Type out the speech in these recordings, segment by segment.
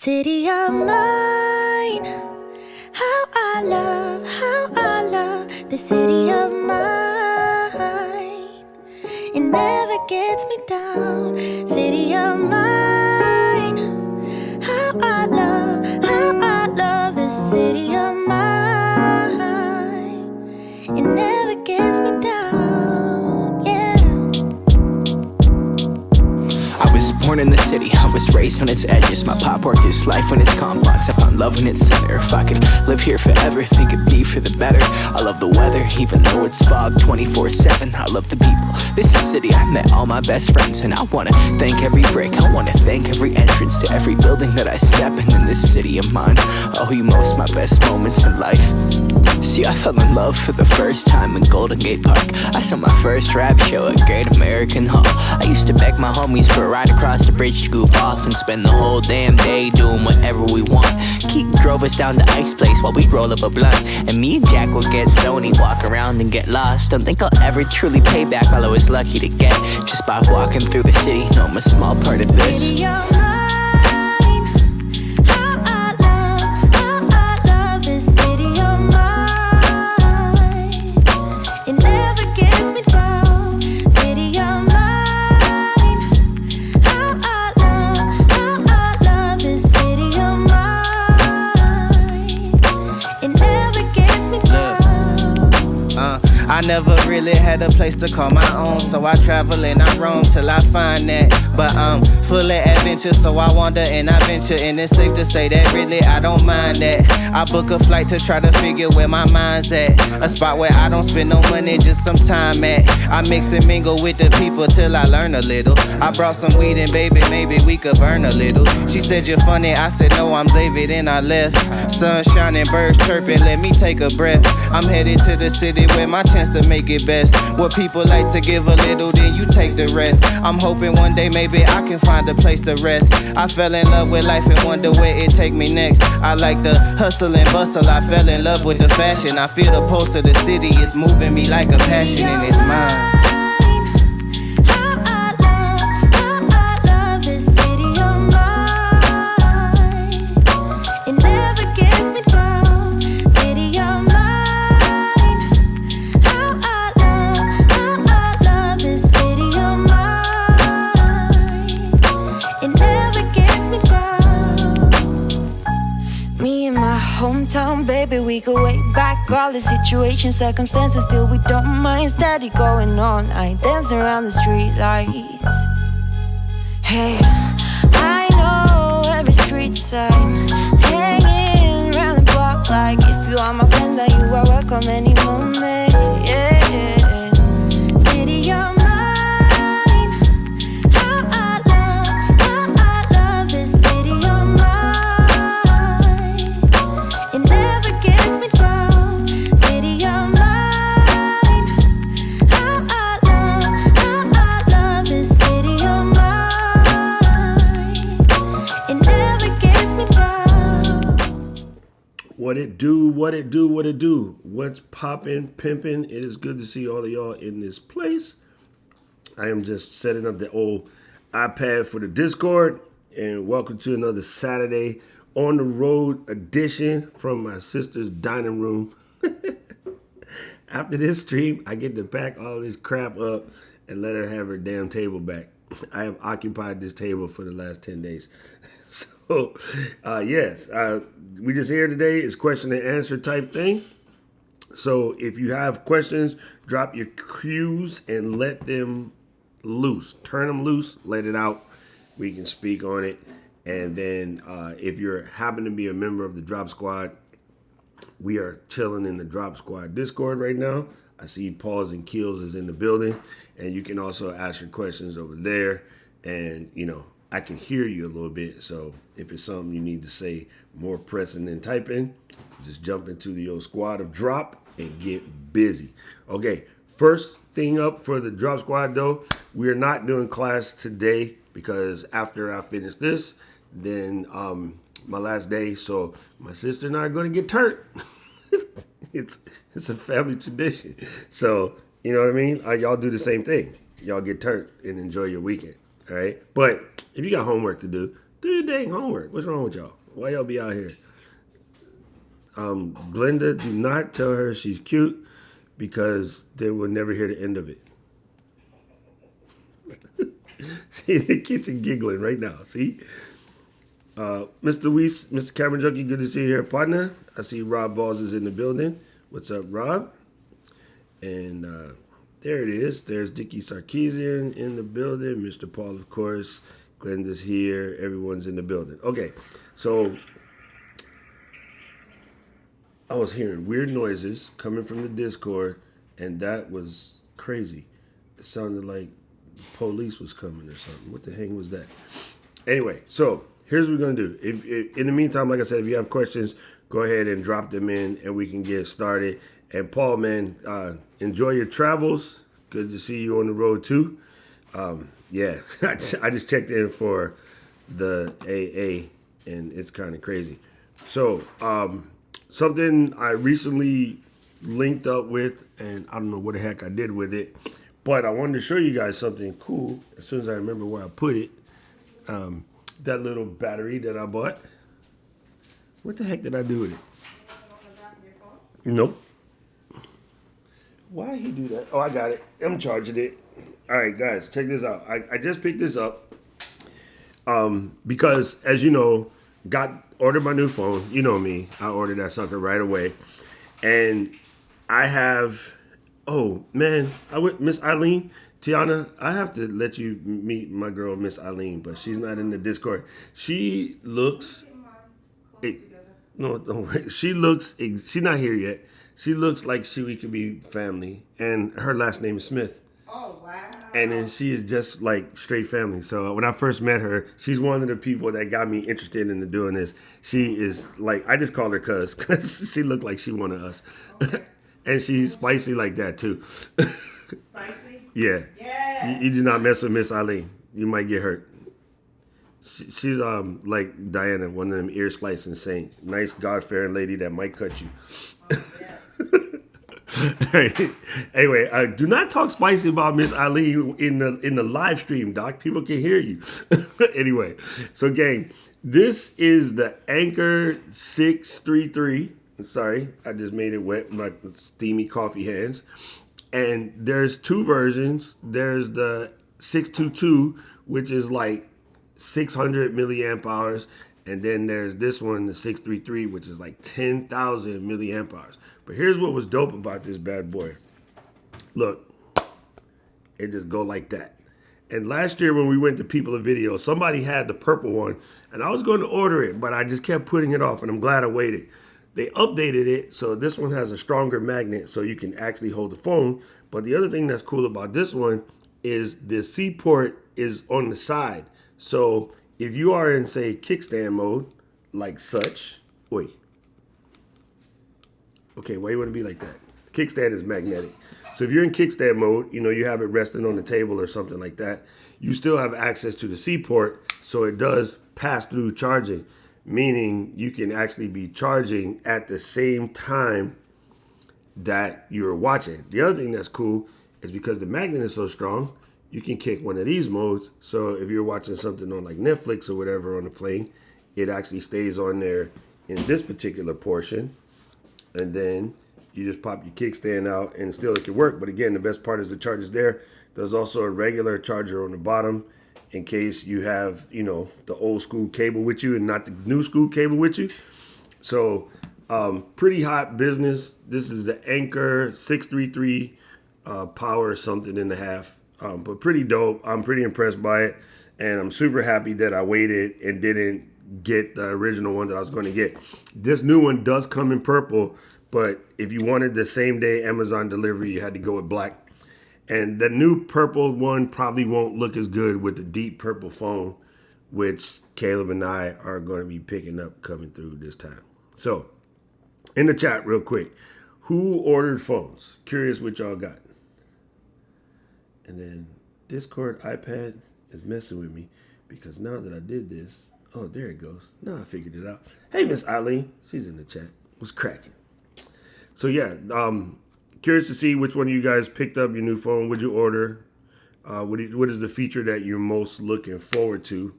City of mine, how I love the city of mine. It never gets me down. City of mine, how I love the city of mine. It never gets me down, yeah. I was born in the city, I was raised on its edges. My pop worked his life on its complex. I found love in its center. If I could live here forever, think it'd be for the better. I love the weather, even though it's fog 24/7. I love the people, this is city. I met all my best friends, and I wanna thank every brick. I wanna thank every entrance to every building that I step in this city of mine. I owe you most my best moments in life. See, I fell in love for the first time in Golden Gate Park. I saw my first rap show at Great American Hall. I used to beg my homies for a ride across the bridge to goof off and spend the whole damn day doing whatever we want. Keith drove us down to Ike's place while we'd roll up a blunt, and me and Jack would get stoned, walk around and get lost. Don't think I'll ever truly pay back all I was lucky to get just by walking through the city. No, I'm a small part of this. City of mine, how I love this city of mine. It never gets me down. City of mine, how I love this city of mine. It never gets me down. I never really had a place to call my own, so I travel and I roam till I find that. But I'm full of adventure, so I wander and I venture, and it's safe to say that really I don't mind that. I book a flight to try to figure where my mind's at, a spot where I don't spend no money, just some time at. I mix and mingle with the people till I learn a little. I brought some weed and baby, maybe we could burn a little. She said you're funny, I said no, I'm Xavier, then I left. Sun shining, birds chirping, let me take a breath. I'm headed to the city where my chance to make it best. What people like to give a little, then you take the rest. I'm hoping one day maybe I can find a place to rest. I fell in love with life and wonder where it take me next. I like the hustle and bustle, I fell in love with the fashion. I feel the pulse of the city, it's moving me like a passion and it's mine. How I love this city of mine. It never gets me down. City of mine. How I love this city of mine. It never gets me down. Me and my hometown, baby, we go way back. All the situations, circumstances, still we don't mind. Steady going on, I dance around the street lights. Hey, I know every street sign, hanging around the block. Like if you are my friend, then you are welcome any moment. Yeah. City of mine, how I love this city of mine. It never gets me down. City of mine, how I love this city of mine. It never gets me down. What it do, what it do, what it do. What's poppin', pimpin'? It is good to see all of y'all in this place. I am just setting up the old iPad for the Discord. And welcome to another Saturday on the road edition from my sister's dining room. After this stream, I get to pack all this crap up and let her have her damn table back. I have occupied this table for the last 10 days. So, yes, we just here today is question and answer type thing. So if you have questions, drop your cues and let them loose. Turn them loose, let it out. We can speak on it. And then if you happen to be a member of the Drop Squad, we are chilling in the Drop Squad Discord right now. I see Paws and Keels is in the building. And you can also ask your questions over there. And, you know, I can hear you a little bit. So if it's something you need to say more pressing than typing, just jump into the old squad of Drop and get busy. Okay, first thing up for the Drop Squad though, we are not doing class today because after I finish this, then my last day, so my sister and I are going to get turned. It's a family tradition. So, you know what I mean? Y'all do the same thing. Y'all get turned and enjoy your weekend. All right. But if you got homework to do, Do your dang homework. What's wrong with y'all? Why y'all be out here? Glenda, do not tell her she's cute because they will never hear the end of it. She's in the kitchen giggling right now. See? Mr. Weiss, Mr. Cameron Junkie, good to see you here, partner. I see Rob Balls is in the building. What's up, Rob? And there it is. There's Dickie Sarkeesian in the building. Mr. Paul, of course. Glenda's here. Everyone's in the building. Okay, so I was hearing weird noises coming from the Discord, and that was crazy. It sounded like police was coming or something. What the heck was that? Anyway, so here's what we're going to do. If in the meantime, like I said, if you have questions, go ahead and drop them in, and we can get started. And Paul, man, enjoy your travels. Good to see you on the road, too. Yeah, I just checked in for the AA, and it's kind of crazy. So, something I recently linked up with, and I don't know what the heck I did with it, but I wanted to show you guys something cool as soon as I remember where I put it. That little battery that I bought. What the heck did I do with it? Nope. Why he do that? Oh, I got it. I'm charging it. All right, guys, check this out. I just picked this up because, as you know, ordered my new phone. You know me. I ordered that sucker right away. And I have, oh, man, Miss Eileen, Tiana, I have to let you meet my girl, Miss Eileen, but she's not in the Discord. She looks, she looks, she's not here yet. She looks like we could be family. And her last name is Smith. Oh, wow. And then she is just like straight family. So when I first met her, she's one of the people that got me interested into doing this. She is like, I just call her cuz because she looked like she one of us. Okay. And she's spicy like that too. Spicy? Yeah. Yeah. You do not mess with Miss Eileen. You might get hurt. She's like Diana, one of them ear slicing saint. Nice God-fearing lady that might cut you. Oh, yeah. Anyway, do not talk spicy about Miss Eileen in the live stream, Doc. People can hear you. Anyway, so gang, this is the Anker 633. Sorry, I just made it wet with my steamy coffee hands. And there's two versions. There's the 622, which is like 600 milliamp hours. And then there's this one, the 633, which is like 10,000 milliamp hours. But here's what was dope about this bad boy. Look, it just go like that. And last year when we went to People of Video, somebody had the purple one, and I was going to order it, but I just kept putting it off, and I'm glad I waited. They updated it, so this one has a stronger magnet, so you can actually hold the phone. But the other thing that's cool about this one is the C port is on the side. So if you are in, say, kickstand mode, like such, wait. Okay, why you want to be like that? Kickstand is magnetic. So if you're in kickstand mode, you have it resting on the table or something like that, you still have access to the C port, so it does pass through charging, meaning you can actually be charging at the same time that you're watching. The other thing that's cool is because the magnet is so strong, you can kick one of these modes. So if you're watching something on like Netflix or whatever on the plane, it actually stays on there in this particular portion. And then you just pop your kickstand out and still it can work. But again, the best part is the charge is there. There's also a regular charger on the bottom in case you have, the old school cable with you and not the new school cable with you. So pretty hot business. This is the Anker 633 power something and a half. But pretty dope. I'm pretty impressed by it. And I'm super happy that I waited and didn't get the original one that I was going to get. This new one does come in purple, but if you wanted the same day Amazon delivery, you had to go with black. And the new purple one probably won't look as good with the deep purple phone, which Caleb and I are going to be picking up coming through this time. So, in the chat real quick, who ordered phones? Curious what y'all got. And then Discord iPad is messing with me because now that I did this, oh, there it goes. Now I figured it out. Hey, Miss Eileen. She's in the chat. What's cracking? So, yeah, curious to see which one of you guys picked up your new phone. What'd you order? What is the feature that you're most looking forward to?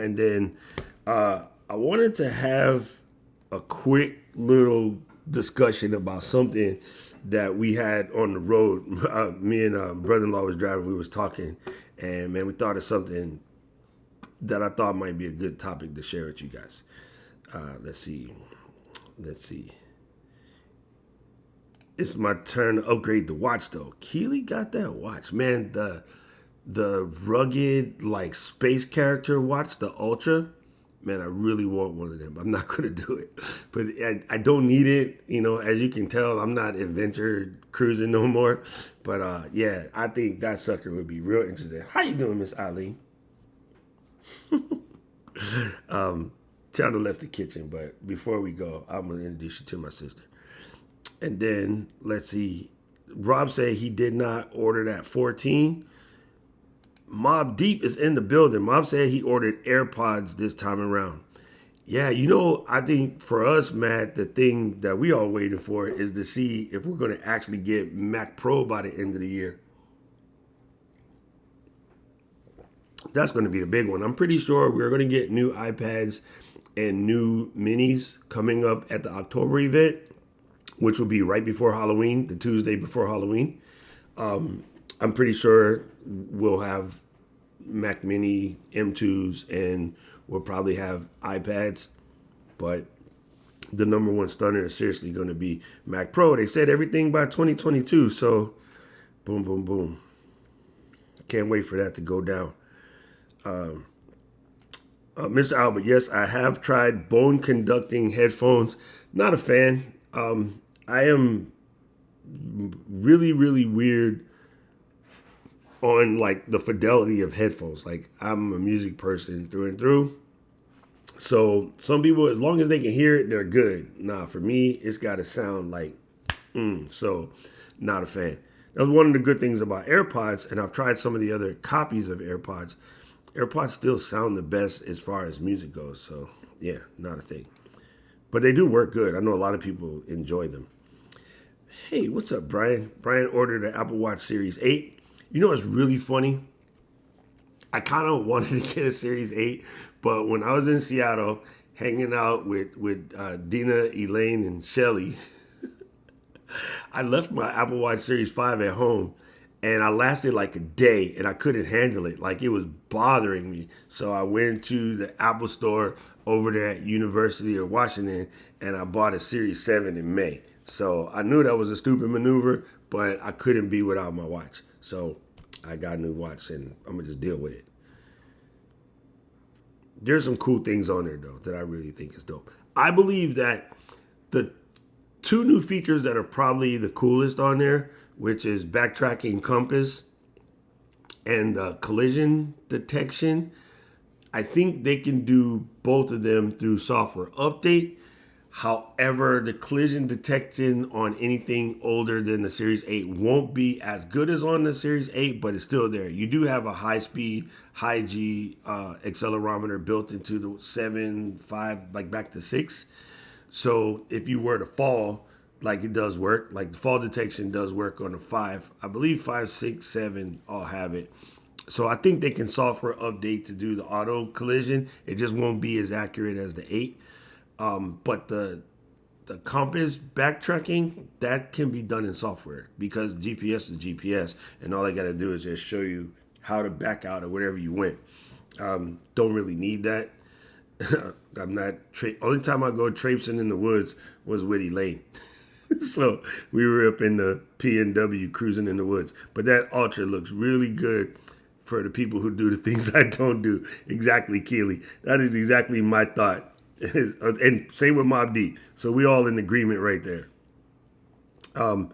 And then I wanted to have a quick little discussion about something that we had on the road. Me and brother-in-law was driving. We was talking, and man, we thought of something that I thought might be a good topic to share with you guys. Let's see. It's my turn to upgrade the watch though. Keely got that watch, man. The rugged like space character watch, the Ultra. Man, I really want one of them. I'm not gonna do it, but I don't need it. You know, as you can tell, I'm not adventure cruising no more. But yeah, I think that sucker would be real interesting. How you doing, Miss Eileen? Chandler left the kitchen, but before we go, I'm gonna introduce you to my sister. And then let's see. Rob said he did not order that 14. Mob Deep is in the building. Mob said he ordered AirPods this time around. Yeah, you know, I think for us, Matt, the thing that we all waiting for is to see if we're going to actually get Mac Pro by the end of the year. That's going to be the big one. I'm pretty sure we're going to get new iPads and new minis coming up at the October event, which will be right before Halloween, the Tuesday before Halloween. I'm pretty sure we'll have Mac Mini M2s and we'll probably have iPads. But the number one stunner is seriously going to be Mac Pro. They said everything by 2022. So boom, boom, boom. Can't wait for that to go down. Mr. Albert, yes, I have tried bone conducting headphones. Not a fan. I am really, really weird on like the fidelity of headphones. Like I'm a music person through and through. So some people, as long as they can hear it, they're good. Nah, for me, it's got to sound like, so not a fan. That was one of the good things about AirPods, and I've tried some of the other copies of AirPods. AirPods still sound the best as far as music goes. So yeah, not a thing. But they do work good. I know a lot of people enjoy them. Hey, what's up, Brian? Brian ordered an Apple Watch Series 8. You know what's really funny? I kind of wanted to get a Series 8, but when I was in Seattle hanging out with Dina, Elaine, and Shelly, I left my Apple Watch Series 5 at home, and I lasted like a day, and I couldn't handle it. Like, it was bothering me. So I went to the Apple store over there at University of Washington, and I bought a Series 7 in May. So I knew that was a stupid maneuver, but I couldn't be without my watch. So I got a new watch, and I'm going to just deal with it. There's some cool things on there, though, that I really think is dope. I believe that the two new features that are probably the coolest on there, which is backtracking compass and collision detection, I think they can do both of them through software update. However, the collision detection on anything older than the Series 8 won't be as good as on the Series 8, but it's still there. You do have a high-speed, high-G accelerometer built into the 7.5, like back to 6. So if you were to fall, like it does work, like the fall detection does work on the 5. I believe 5, 6, 7 all have it. So I think they can software update to do the auto collision. It just won't be as accurate as the 8. But the compass backtracking, that can be done in software because GPS is GPS, and all I got to do is just show you how to back out of wherever you went. Don't really need that. I'm not. Only time I go traipsing in the woods was with Elaine. So we were up in the PNW cruising in the woods. But that Ultra looks really good for the people who do the things I don't do. Exactly, Keely. That is exactly my thought. And same with Mob Deep. So we all in agreement right there. I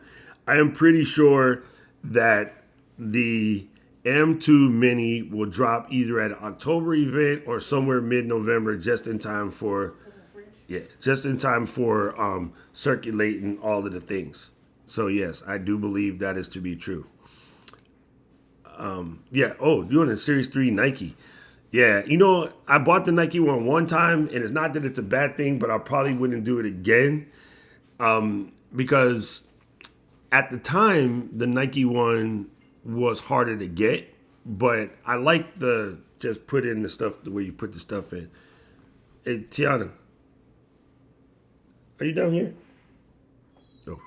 am pretty sure that the M2 Mini will drop either at an October event or somewhere mid-November, just in time for circulating all of the things. So yes, I do believe that is to be true. Doing a Series 3 Nike. Yeah, you know, I bought the Nike one time, and it's not that it's a bad thing, but I probably wouldn't do it again because at the time, the Nike one was harder to get, but I like the just put in the stuff the way you put the stuff in. Hey, Tiana, are you down here? No.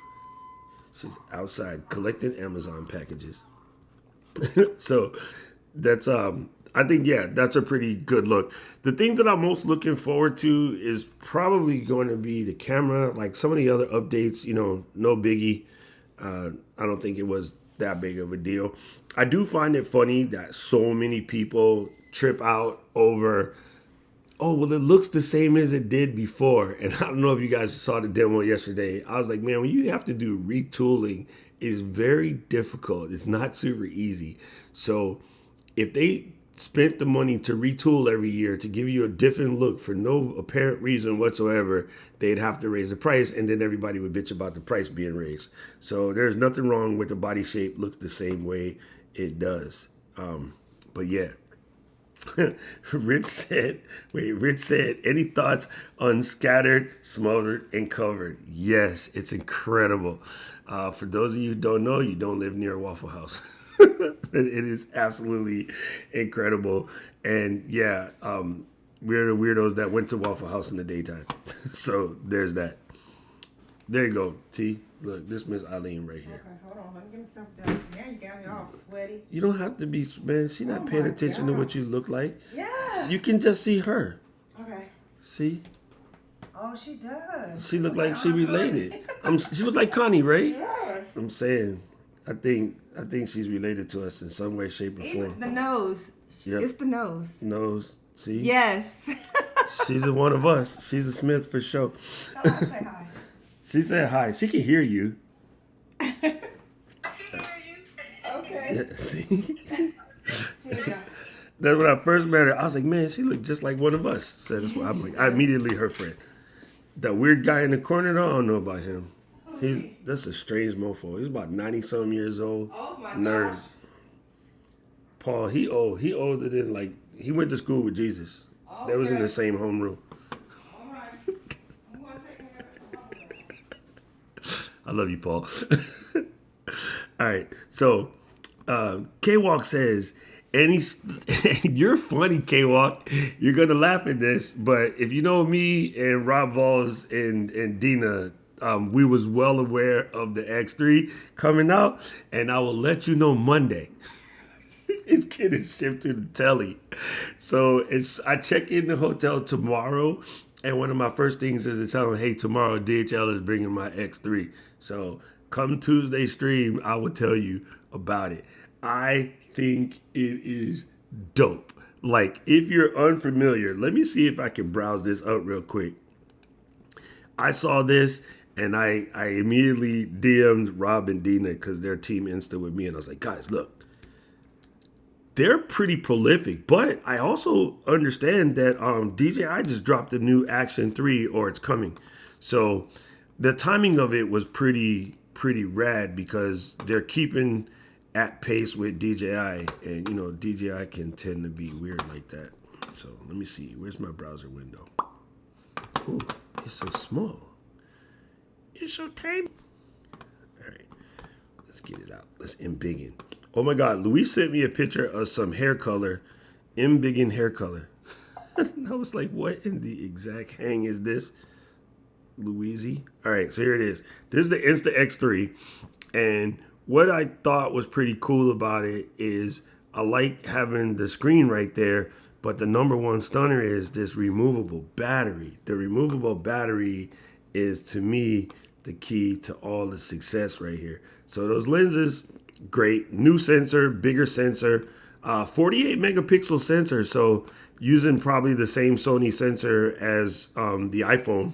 She's outside collecting Amazon packages. So that's I think that's a pretty good look. The thing that I'm most looking forward to is probably going to be the camera. Like some of the other updates, no biggie. I don't think it was that big of a deal. I do find it funny that so many people trip out over, oh, well, it looks the same as it did before. And I don't know if you guys saw the demo yesterday. I was like, man, when you have to do retooling, it's very difficult. It's not super easy. So if they spent the money to retool every year to give you a different look for no apparent reason whatsoever, they'd have to raise the price, and then everybody would bitch about the price being raised. So there's nothing wrong with the body shape. Looks the same way it does. But yeah. Rich said, any thoughts on scattered, smothered, and covered? Yes, it's incredible. For those of you who don't know, you don't live near a Waffle House. It is absolutely incredible. And yeah, we're the weirdos that went to Waffle House in the daytime. So there's that. There you go, T. Look, this Miss Eileen right here. Okay, hold on. Let me give me something done. Now you got me all sweaty. You don't have to be, man. She's not paying my attention to God. what you look like. Yeah. You can just see her. Okay. See? Oh, she does. She looked like she related. She looked like Connie, right? Yeah. I'm saying, I think she's related to us in some way, shape, or Even form. the nose. Yep. It's the nose. Nose, see? Yes. She's a one of us. She's a Smith for sure. Tell her to say hi. She said hi. She can hear you. Okay. Yeah, see? Here you go. That's when I first met her. I was like, man, she looked just like one of us. So that's why I'm like, I immediately her friend. That weird guy in the corner, though, I don't know about him. That's a strange mofo. He's about 90-something years old. Oh my Nerd. gosh. Paul, he older than, like, he went to school with Jesus. They was in Okay. the same homeroom. All right. I'm going to take care of it. I love you, Paul. All right. So, K-Walk says, you're funny, K-Walk. You're going to laugh at this, but if you know me and Rob Vols and Dina, we was well aware of the X3 coming out, and I will let you know Monday. It's getting shipped to the telly. So I check in the hotel tomorrow, and one of my first things is to tell them, hey, tomorrow DHL is bringing my X3. So come Tuesday stream, I will tell you about it. I think it is dope. Like, if you're unfamiliar, let me see if I can browse this up real quick. I saw this, and I immediately DM'd Rob and Dina because they're Team Insta with me, and I was like, guys, look. They're pretty prolific, but I also understand that DJI just dropped a new Action 3, or it's coming. So the timing of it was pretty rad because they're keeping at pace with DJI, and DJI can tend to be weird like that. So let me see. Where's my browser window? Ooh, it's so small. It's so tiny. All right, let's get it out. Let's embiggen. Oh my God, Luis sent me a picture of some hair color, embiggen hair color. I was like, what in the exact hang is this, Louise? All right, so here it is. This is the Insta X3, and what I thought was pretty cool about it is I like having the screen right there, but the number one stunner is this removable battery. The removable battery is, to me, the key to all the success right here. So those lenses, great. New sensor, bigger sensor, 48 megapixel sensor. So using probably the same Sony sensor as the iPhone,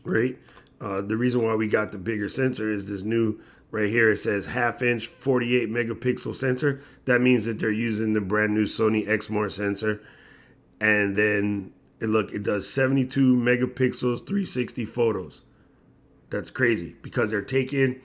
right? The reason why we got the bigger sensor is this new right here. It says 1/2 inch, 48 megapixel sensor. That means that they're using the brand new Sony Exmor sensor. And then it does 72 megapixels, 360 photos. That's crazy because they're taking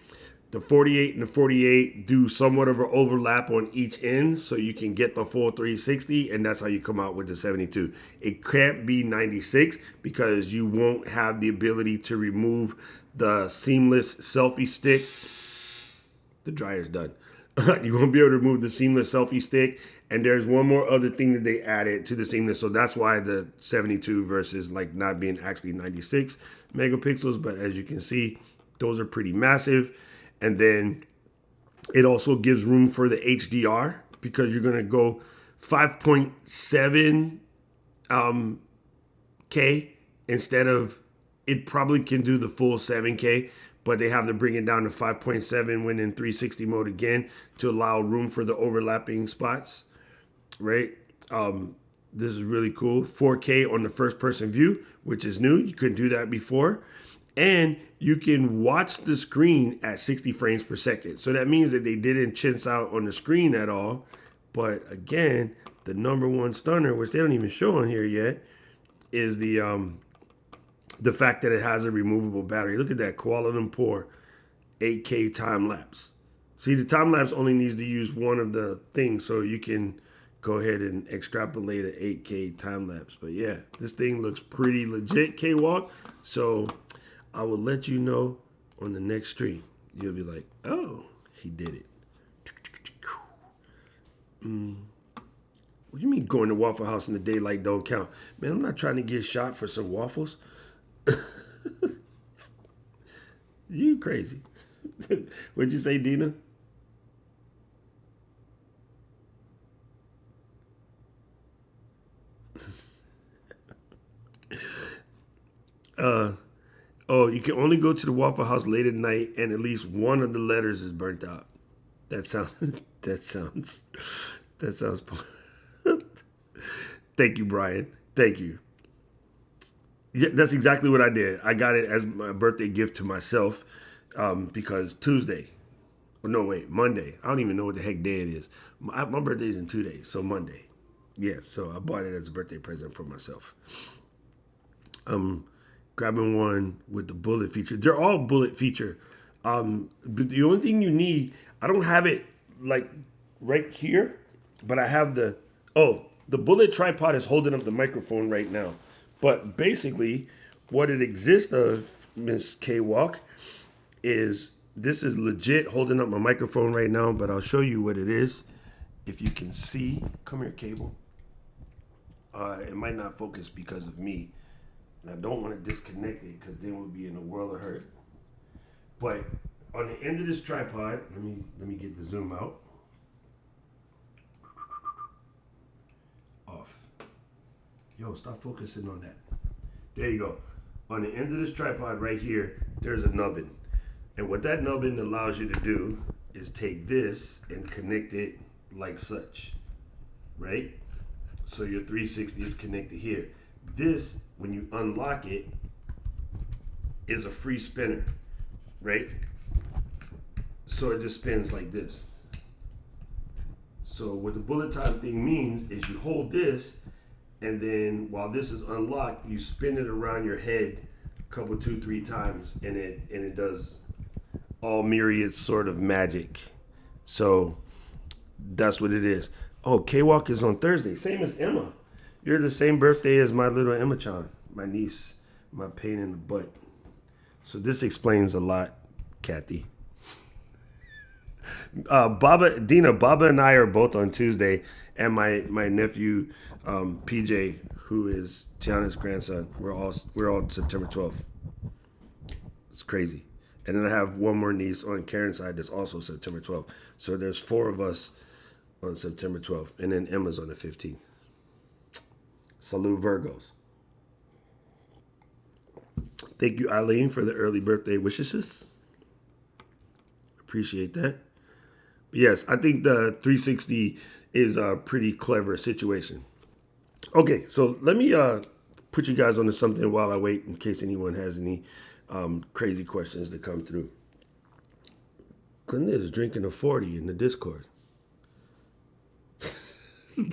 the 48 and the 48, do somewhat of an overlap on each end so you can get the full 360, and that's how you come out with the 72. It can't be 96 because you won't have the ability to remove the seamless selfie stick. The dryer's done. You're going to be able to remove the seamless selfie stick. And there's one more other thing that they added to the seamless. So that's why the 72 versus like not being actually 96 megapixels. But as you can see, those are pretty massive. And then it also gives room for the HDR because you're going to go 5.7 K instead of, it probably can do the full 7K, but they have to bring it down to 5.7 when in 360 mode again to allow room for the overlapping spots, right? This is really cool. 4K on the first person view, which is new. You couldn't do that before. And you can watch the screen at 60 frames per second. So that means that they didn't chintz out on the screen at all. But again, the number one stunner, which they don't even show on here yet, is the fact that it has a removable battery. Look at that, Kuala Lumpur 8K time lapse. See, the time lapse only needs to use one of the things, so you can go ahead and extrapolate an 8K time lapse. But yeah, this thing looks pretty legit, K-Walk. So I will let you know on the next stream. You'll be like, oh, he did it. What do you mean going to Waffle House in the daylight don't count? Man, I'm not trying to get shot for some waffles. You crazy. What'd you say, Dina? Oh, you can only go to the Waffle House late at night and at least one of the letters is burnt out. That sounds Thank you, Brian. Thank you. Yeah, that's exactly what I did. I got it as my birthday gift to myself because Monday. I don't even know what the heck day it is. My birthday is in 2 days, so Monday. Yes, so I bought it as a birthday present for myself. Grabbing one with the bullet feature. They're all bullet feature. But the only thing you need, I don't have it like right here, but I have the bullet tripod is holding up the microphone right now. But basically, what it exists of, Miss K-Walk, is this is legit holding up my microphone right now, but I'll show you what it is. If you can see, come here, cable. It might not focus because of me. And I don't want to disconnect it because then we'll be in a world of hurt. But on the end of this tripod, let me get the zoom out. Off. Yo, stop focusing on that. There you go. On the end of this tripod right here, there's a nubbin. And what that nubbin allows you to do is take this and connect it like such, right? So your 360 is connected here. This, when you unlock it, is a free spinner, right? So it just spins like this. So what the bullet time thing means is you hold this, and then while this is unlocked, you spin it around your head a couple, 2-3 times, and it does all myriad sort of magic. So that's what it is. Oh, K-Walk is on Thursday, same as Emma. You're the same birthday as my little Emma-chan, my niece, my pain in the butt. So this explains a lot, Kathy. Baba and I are both on Tuesday, and my nephew PJ, who is Tiana's grandson, we're all September 12th. It's crazy. And then I have one more niece on Karen's side that's also September 12th. So there's 4 of us on September 12th, and then Emma's on the 15th. Salute Virgos. Thank you, Eileen, for the early birthday wishes. Appreciate that. But yes, I think the 360 is a pretty clever situation. Okay, so let me put you guys onto something while I wait in case anyone has any crazy questions to come through. Glenda is drinking a 40 in the Discord.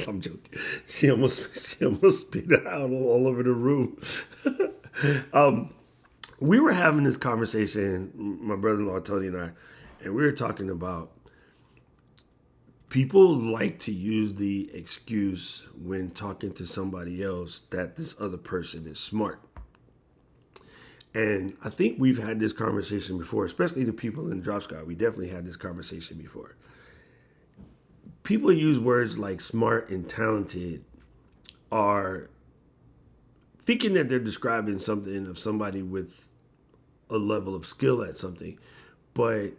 I'm joking. She almost spit it out all over the room. We were having this conversation, my brother-in-law Tony and I, and we were talking about people like to use the excuse when talking to somebody else that this other person is smart. And I think we've had this conversation before, especially the people in Drop Squad. We definitely had this conversation before. people use words like smart and talented are thinking that they're describing something of somebody with a level of skill at something, but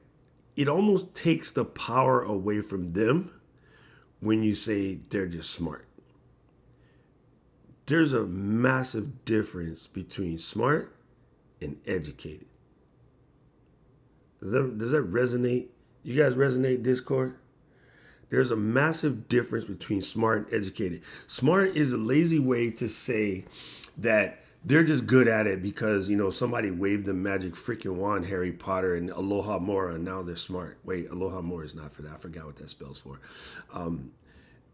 it almost takes the power away from them when you say they're just smart. There's a massive difference between smart and educated. Does that resonate? You guys resonate, Discord? There's a massive difference between smart and educated. Smart is a lazy way to say that they're just good at it because, you know, somebody waved the magic freaking wand, Harry Potter and Aloha Mora, and now they're smart. Wait, Aloha Mora is not for that. I forgot what that spells for.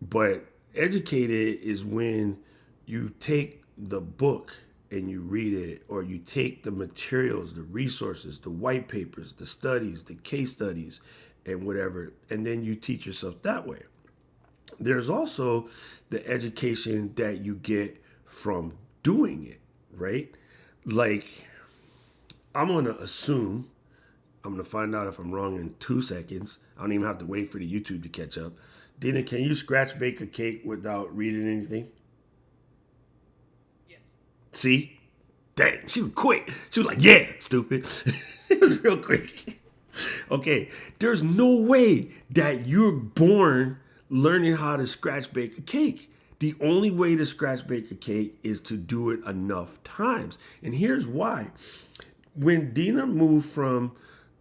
But educated is when you take the book and you read it, or you take the materials, the resources, the white papers, the studies, the case studies, and whatever, and then you teach yourself that way. There's also the education that you get from doing it, right? Like, I'm going to assume, I'm going to find out if I'm wrong in 2 seconds. I don't even have to wait for the YouTube to catch up. Dina, can you scratch bake a cake without reading anything? Yes. See? Dang, she was quick. She was like, yeah, stupid. She was real quick. Okay, there's no way that you're born learning how to scratch bake a cake. The only way to scratch bake a cake is to do it enough times. And here's why. When Dina moved from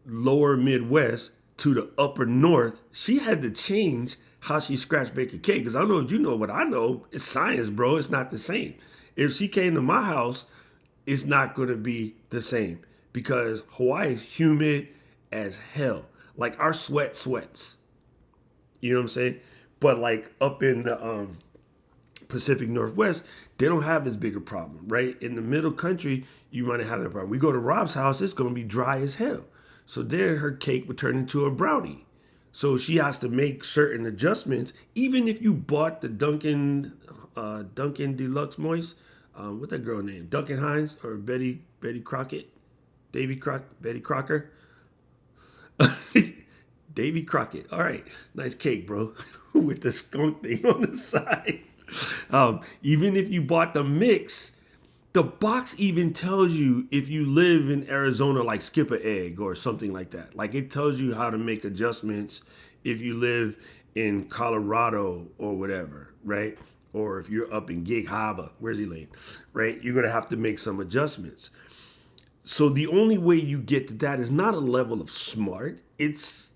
lower Midwest to the upper North, she had to change how she scratch bake a cake. Because I don't know if you know, but I know it's science, bro. It's not the same. If she came to my house, it's not going to be the same because Hawaii is humid as hell. Like our sweats. You know what I'm saying? But like up in the Pacific Northwest, they don't have as big a problem, right? In the middle country, you might have that problem. We go to Rob's house, it's going to be dry as hell. So then her cake would turn into a brownie. So she has to make certain adjustments. Even if you bought the Dunkin' Deluxe Moist, what's that girl name? Duncan Hines or Betty Crockett? Betty Crocker? Davy Crockett. All right. Nice cake, bro. With the skunk thing on the side. Even if you bought the mix, the box even tells you if you live in Arizona, like skip an egg or something like that. Like it tells you how to make adjustments if you live in Colorado or whatever, right? Or if you're up in Gig Harbor, where's Elaine, right? You're going to have to make some adjustments. So the only way you get to that is not a level of smart. It's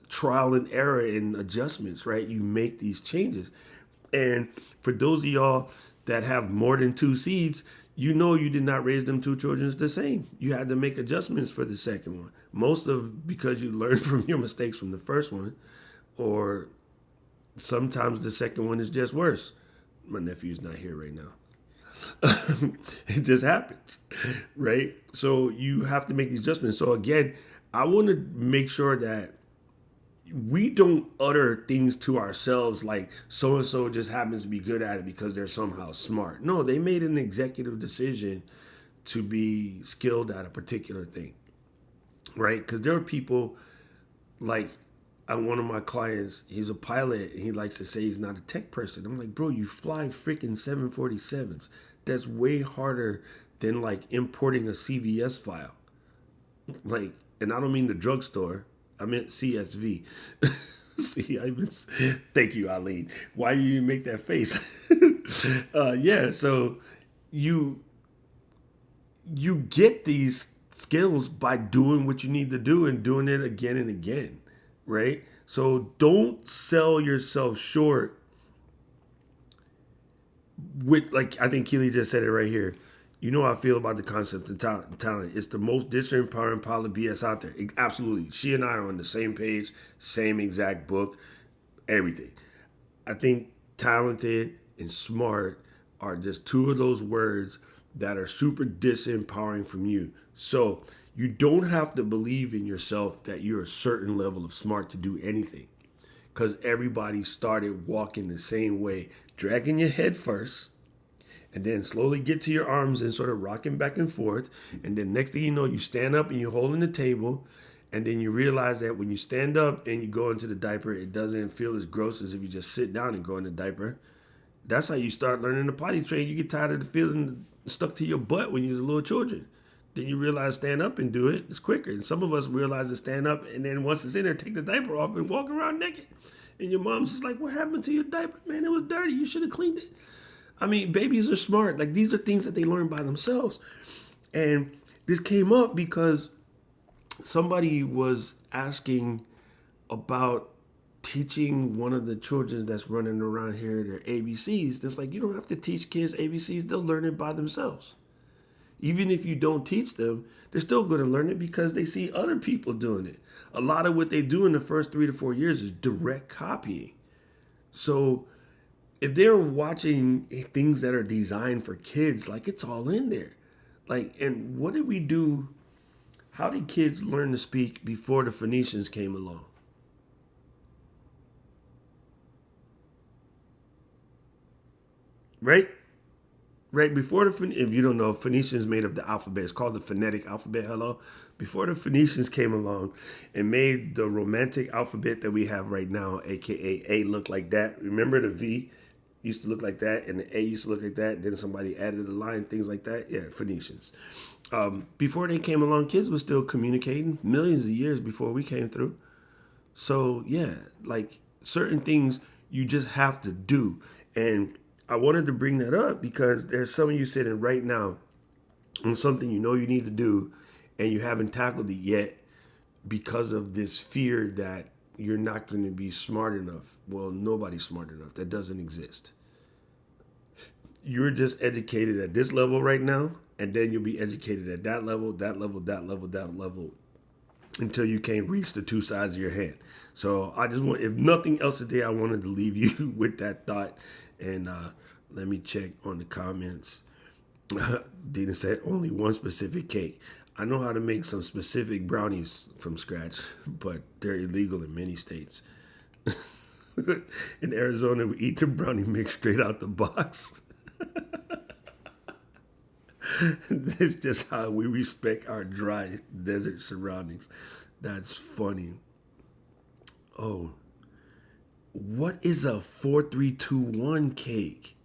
trial and error and adjustments, right? You make these changes. And for those of y'all that have more than 2 seeds, you know you did not raise them 2 children the same. You had to make adjustments for the second one. Most of because you learned from your mistakes from the first one, or sometimes the second one is just worse. My nephew's not here right now. It just happens, right? So you have to make these adjustments. So again, I want to make sure that we don't utter things to ourselves like so-and-so just happens to be good at it because they're somehow smart. No, they made an executive decision to be skilled at a particular thing, right? Because there are people like one of my clients, he's a pilot, and he likes to say he's not a tech person. I'm like, bro, you fly freaking 747s. That's way harder than like importing a CVS file. Like, and I don't mean the drugstore. I meant CSV. See, thank you, Eileen. Why do you make that face? Yeah, so you get these skills by doing what you need to do and doing it again and again, right? So don't sell yourself short with, like, I think Keely just said it right here. You know how I feel about the concept of talent. It's the most disempowering pile of BS out there. Absolutely. She and I are on the same page, same exact book, everything. I think talented and smart are just 2 of those words that are super disempowering from you. So you don't have to believe in yourself that you're a certain level of smart to do anything, because everybody started walking the same way, dragging your head first, and then slowly get to your arms and sort of rocking back and forth. And then next thing you know, you stand up and you're holding the table, And then you realize that when you stand up and you go into the diaper, it doesn't feel as gross as if you just sit down and go in the diaper. That's how you start learning to potty train. You get tired of the feeling stuck to your butt when you're little children. Then you realize stand up and do it. It's quicker. And some of us realize to stand up and then once it's in there, take the diaper off and walk around naked. And your mom's just like, what happened to your diaper? Man, it was dirty. You should have cleaned it. I mean, babies are smart. Like, these are things that they learn by themselves. And this came up because somebody was asking about teaching one of the children that's running around here their ABCs. It's like, you don't have to teach kids ABCs. They'll learn it by themselves. Even if you don't teach them, they're still going to learn it because they see other people doing it. A lot of what they do in the first 3 to 4 years is direct copying. So if they're watching things that are designed for kids, like, it's all in there. Like, and what did we do? How did kids learn to speak before the Phoenicians came along? Right? Right before if you don't know, Phoenicians made up the alphabet. It's called the phonetic alphabet. Hello. Before the Phoenicians came along and made the romantic alphabet that we have right now, aka A, look like that. Remember the V used to look like that, and the A used to look like that. Then somebody added a line, things like that. Yeah, Phoenicians. Before they came along, kids were still communicating millions of years before we came through. So yeah, like, certain things you just have to do. And I wanted to bring that up because there's some of you sitting right now on something you know you need to do and you haven't tackled it yet because of this fear that you're not going to be smart enough. Well, nobody's smart enough. That doesn't exist. You're just educated at this level right now, and then you'll be educated at that level, that level, that level, that level, until you can't reach the two sides of your head. So I just want, if nothing else today, I wanted to leave you with that thought. And let me check on the comments. Dina said only one specific cake. I know how to make some specific brownies from scratch, but they're illegal in many states. In Arizona, we eat the brownie mix straight out the box. That's just how we respect our dry desert surroundings. That's funny. Oh, what is a 4321 cake?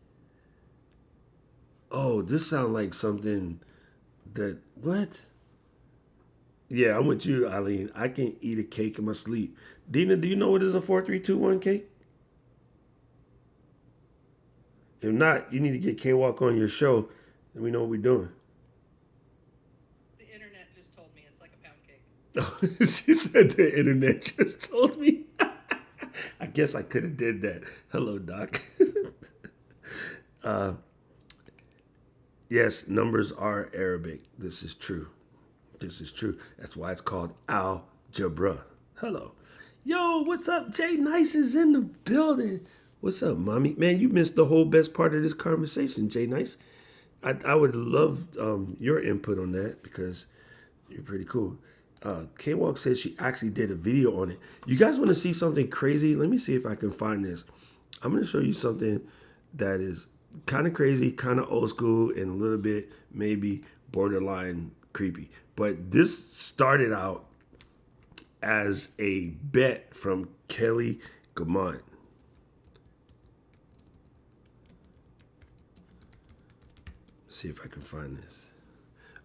Oh, this sounds like something that, what? Yeah, I'm with you, Eileen. I can eat a cake in my sleep. Dina, do you know what is a 4321 cake? If not, you need to get K-Walk on your show and we know what we're doing. The internet just told me it's like a pound cake. Oh, she said the internet just told me. I guess I could have did that. Hello, Doc. Yes, numbers are Arabic. This is true. This is true. That's why it's called algebra. Hello. Yo, what's up? Jay Nice is in the building. What's up, mommy? Man, you missed the whole best part of this conversation, Jay Nice. I would love your input on that because you're pretty cool. K-Walk says she actually did a video on it. You guys want to see something crazy? Let me see if I can find this. I'm going to show you something that is kind of crazy, kind of old school, and a little bit maybe borderline creepy. But this started out as a bet from Kelly Gamont. See if I can find this.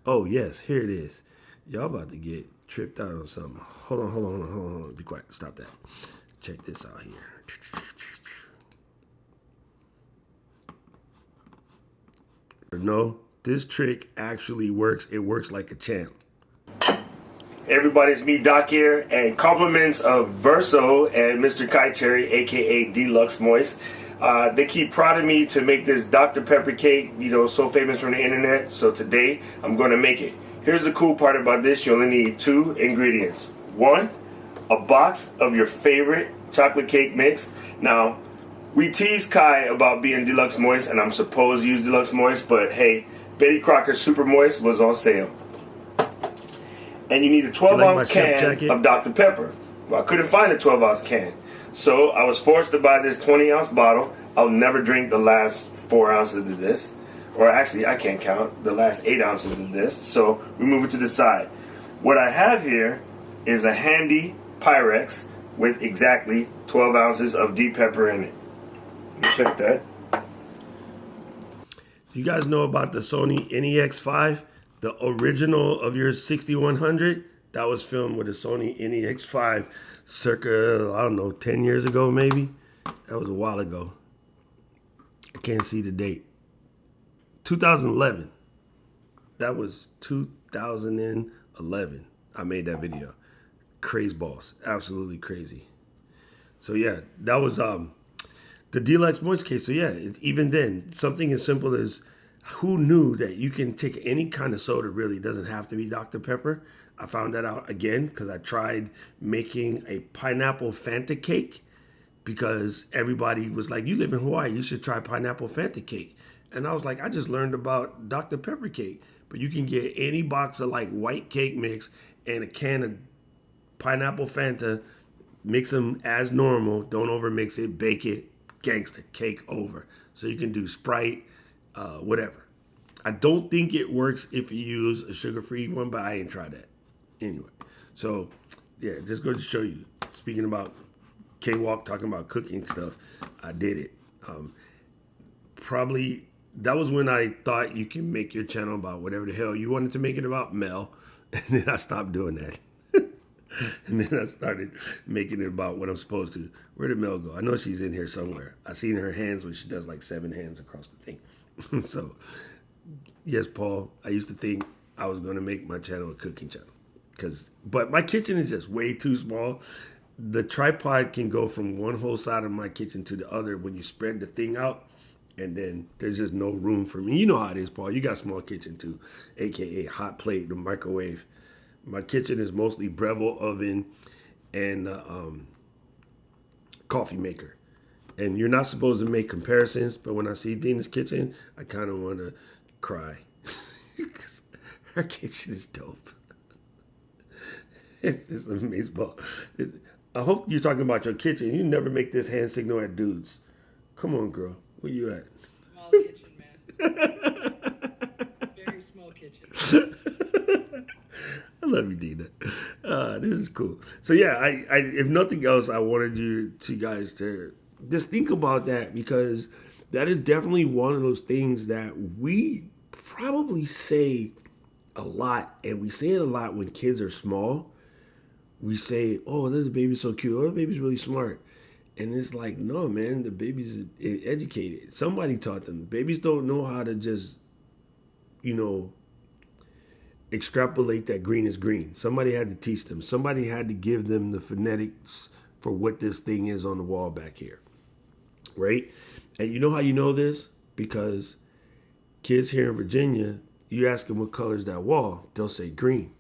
Oh, yes, here it is. Y'all about to get tripped out on something. Hold on. Be quiet. Stop that. Check this out here. No, this trick actually works. It works like a champ. Everybody, it's me, Doc here, and compliments of Verso and Mr. Kai Cherry, aka Deluxe Moist. They keep prodding me to make this Dr. Pepper cake, so famous from the internet. So today, I'm going to make it. Here's the cool part about this. You only need 2 ingredients. 1, a box of your favorite chocolate cake mix. Now, we tease Kai about being Deluxe Moist, and I'm supposed to use Deluxe Moist, but hey, Betty Crocker Super Moist was on sale. And you need a 12-ounce can of Dr. Pepper. Well, I couldn't find a 12-ounce can. So I was forced to buy this 20-ounce bottle. I'll never drink the last 4 ounces of this. Or actually, I can't count the last 8 ounces of this. So we move it to the side. What I have here is a handy Pyrex with exactly 12 ounces of deep pepper in it. Check that. Do you guys know about the Sony NEX5? The original of your 6100? That was filmed with a Sony NEX5 circa, I don't know, 10 years ago maybe? That was a while ago. I can't see the date. 2011. That was 2011. I made that video. Crazy balls. Absolutely crazy. So yeah, that was the Deluxe Moist case. So yeah, even then, something as simple as who knew that you can take any kind of soda, really doesn't have to be Dr. Pepper. I found that out again because I tried making a pineapple Fanta cake because everybody was like, you live in Hawaii, you should try pineapple Fanta cake. And I was like, I just learned about Dr. Pepper cake. But you can get any box of like white cake mix and a can of pineapple Fanta, mix them as normal, don't overmix it, bake it, gangster, cake over. So you can do Sprite, whatever. I don't think it works if you use a sugar-free one, but I ain't tried that. Anyway, so yeah, just go to show you. Speaking about K-Walk, talking about cooking stuff, I did it. Probably, that was when I thought you can make your channel about whatever the hell you wanted to make it about, Mel. And then I stopped doing that. And then I started making it about what I'm supposed to. Where did Mel go? I know she's in here somewhere. I seen her hands when she does like 7 hands across the thing. So, yes, Paul, I used to think I was going to make my channel a cooking channel. But my kitchen is just way too small. The tripod can go from one whole side of my kitchen to the other when you spread the thing out. And then there's just no room for me. You know how it is, Paul. You got a small kitchen too, a.k.a. hot plate, the microwave. My kitchen is mostly Breville oven and coffee maker. And you're not supposed to make comparisons, but when I see Dina's kitchen, I kind of want to cry. Her kitchen is dope. It's just amazing. I hope you're talking about your kitchen. You never make this hand signal at dudes. Come on, girl. Where you at? Small kitchen, man. Very small kitchen. I love you, Dina. This is cool. So yeah, I if nothing else, I wanted you guys to just think about that because that is definitely one of those things that we probably say a lot, and we say it a lot when kids are small. We say, "Oh, this baby's so cute. Oh, the baby's really smart." And it's like, no, man, the baby's educated. Somebody taught them. Babies don't know how to just, extrapolate that green is green. Somebody had to teach them. Somebody had to give them the phonetics for what this thing is on the wall back here, right? And you know how you know this? Because kids here in Virginia, you ask them what color is that wall, they'll say green.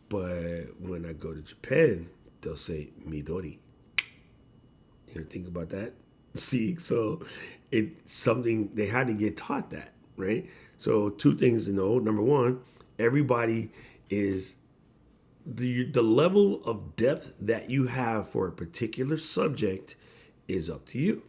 But when I go to Japan, they'll say midori. You know, think about that. See, so it's something they had to get taught that, right? So 2 things to know. Number 1, everybody is the level of depth that you have for a particular subject is up to you.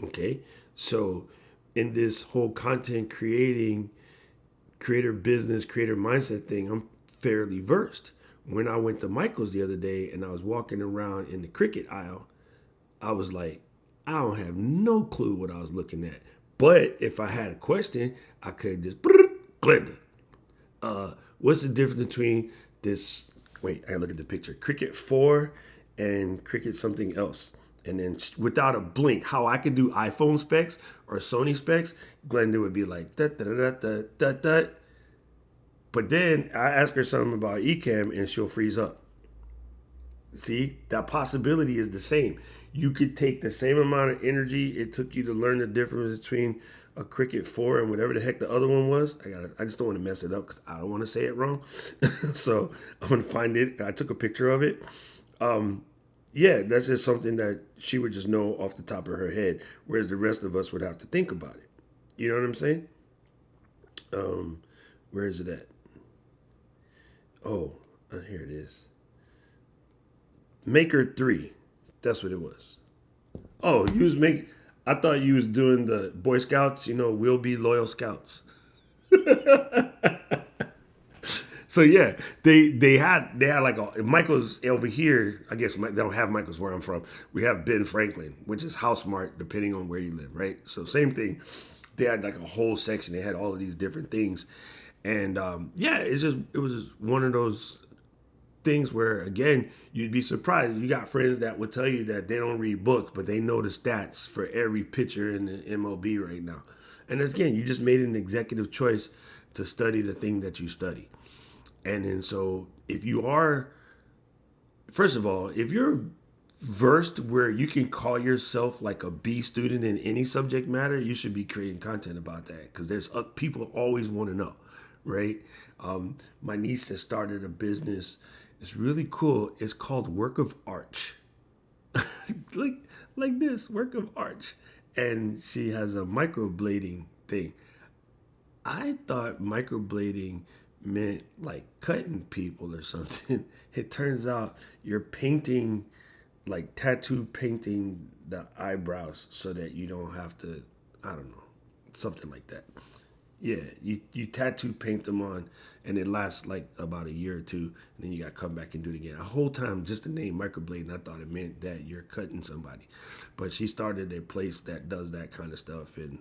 Okay, so in this whole content creator business, creator mindset thing, I'm fairly versed. When I went to Michael's the other day and I was walking around in the Cricut aisle, I was like, I don't have no clue what I was looking at. But if I had a question, I could just, Glenda, what's the difference between this, wait, I look at the picture, Cricut 4 and Cricut something else. And then without a blink, how I could do iPhone specs or Sony specs, Glenda would be like, da, da, da, da, da, da. But then I ask her something about Ecamm and she'll freeze up. See, that possibility is the same. You could take the same amount of energy it took you to learn the difference between a Cricut 4 and whatever the heck the other one was. I just don't want to mess it up because I don't want to say it wrong. So I'm going to find it. I took a picture of it. Yeah, that's just something that she would just know off the top of her head, whereas the rest of us would have to think about it. You know what I'm saying? Where is it at? Oh, here it is. Maker 3. That's what it was. Oh, you was making. I thought you was doing the Boy Scouts. We'll be loyal scouts. So yeah, they had like Michael's over here. I guess they don't have Michael's where I'm from. We have Ben Franklin, which is House Mart, depending on where you live, right? So same thing. They had like a whole section. They had all of these different things, and yeah, it was just one of those things where again you'd be surprised. You got friends that would tell you that they don't read books, but they know the stats for every pitcher in the MLB right now. And again, you just made an executive choice to study the thing that you study. And then so if you are, first of all, if you're versed where you can call yourself like a B student in any subject matter, you should be creating content about that because there's people always want to know, right? My niece has started a business. It's really cool. It's called Work of Arch. like this, Work of Arch. And she has a microblading thing. I thought microblading meant like cutting people or something. It turns out you're painting, like tattoo painting the eyebrows so that you don't have to, I don't know, something like that. Yeah, you tattoo paint them on and it lasts like about a year or two, and then you got to come back and do it again. A whole time, just the name microblading, I thought it meant that you're cutting somebody. But she started a place that does that kind of stuff and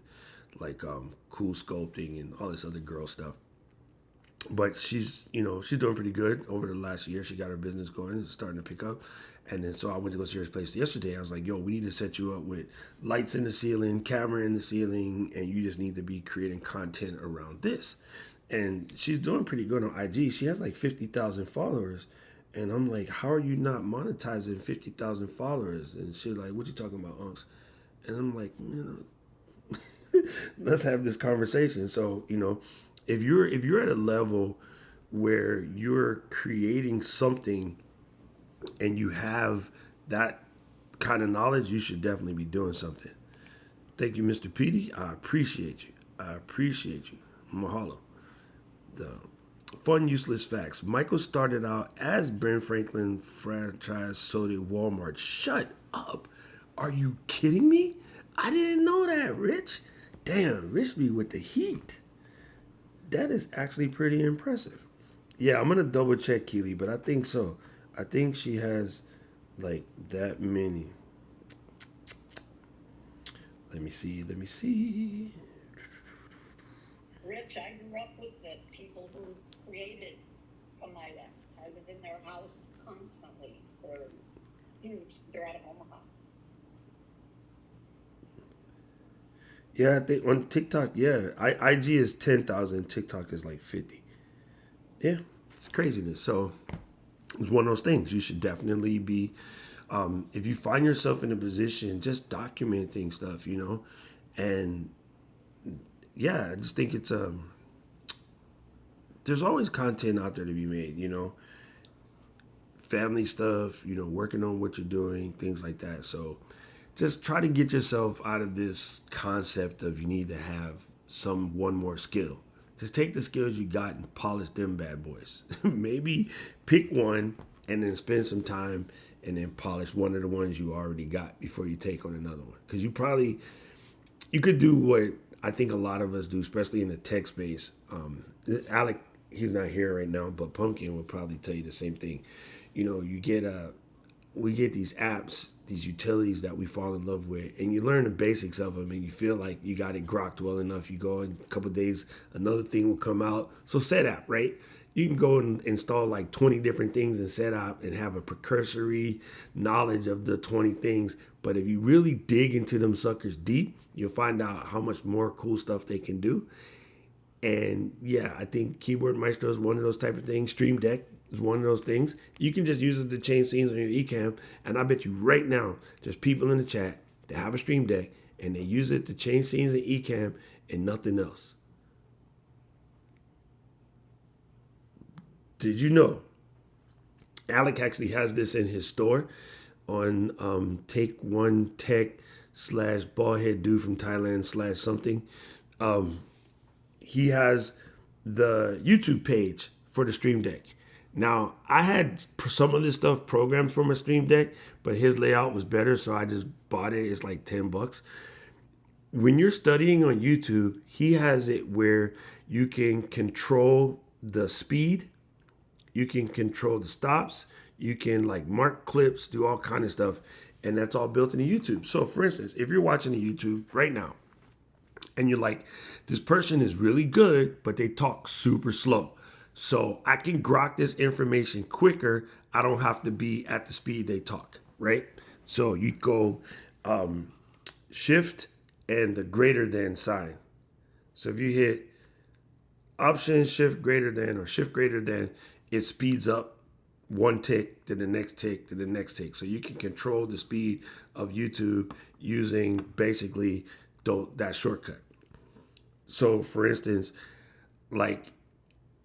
like cool sculpting and all this other girl stuff. But she's doing pretty good over the last year. She got her business going. It's starting to pick up. And then so I went to go see her place yesterday. I was like, yo, we need to set you up with lights in the ceiling, camera in the ceiling, and you just need to be creating content around this. And she's doing pretty good on IG. She has like 50,000 followers. And I'm like, how are you not monetizing 50,000 followers? And she's like, what you talking about, Unks? And I'm like, let's have this conversation. So, if you're at a level where you're creating something and you have that kind of knowledge, you should definitely be doing something. Thank you, Mr. Petey. I appreciate you. Mahalo. The fun, useless facts. Michael started out as Ben Franklin franchise, so did Walmart. Shut up. Are you kidding me? I didn't know that, Rich. Damn, Rich be with the heat. That is actually pretty impressive. Yeah, I'm going to double check Keely, but I think so. I think she has like that many. Let me see. Rich, I grew up with the people who created Oneida. I was in their house constantly. They're huge. They're out of Omaha. Yeah, I think on TikTok, yeah. IG is 10,000, TikTok is like 50. Yeah, it's craziness. So it's one of those things. You should definitely be, if you find yourself in a position, just documenting stuff, and yeah, I just think it's there's always content out there to be made, family stuff, working on what you're doing, things like that. So just try to get yourself out of this concept of you need to have one more skill. Just take the skills you got and polish them bad boys. Maybe pick one and then spend some time and then polish one of the ones you already got before you take on another one. Because you could do what I think a lot of us do, especially in the tech space. Alec, he's not here right now, but Pumpkin would probably tell you the same thing. We get these apps, these utilities that we fall in love with, and you learn the basics of them, and you feel like you got it grokked well enough. You go in a couple of days, another thing will come out. So SetApp, right? You can go and install like 20 different things in SetApp and have a precursory knowledge of the 20 things. But if you really dig into them suckers deep, you'll find out how much more cool stuff they can do. And yeah, I think Keyboard Maestro is one of those type of things. Stream Deck is one of those things. You can just use it to change scenes on your Ecamm. And I bet you right now, there's people in the chat that have a Stream Deck and they use it to change scenes in Ecamm and nothing else. Did you know Alec actually has this in his store on Take One Tech / Baldhead Dude from Thailand / something. He has the YouTube page for the Stream Deck. Now, I had some of this stuff programmed for my Stream Deck, but his layout was better, so I just bought it. It's like $10. When you're studying on YouTube, he has it where you can control the speed You can control the stops. You can like mark clips, do all kind of stuff. And that's all built into YouTube. So for instance, if you're watching a YouTube right now and you're like, this person is really good, but they talk super slow. So I can grok this information quicker. I don't have to be at the speed they talk, right? So you go shift and the greater than sign. So if you hit option shift greater than or shift greater than, it speeds up one tick to the next tick to the next tick. So you can control the speed of YouTube using basically that shortcut. So for instance, like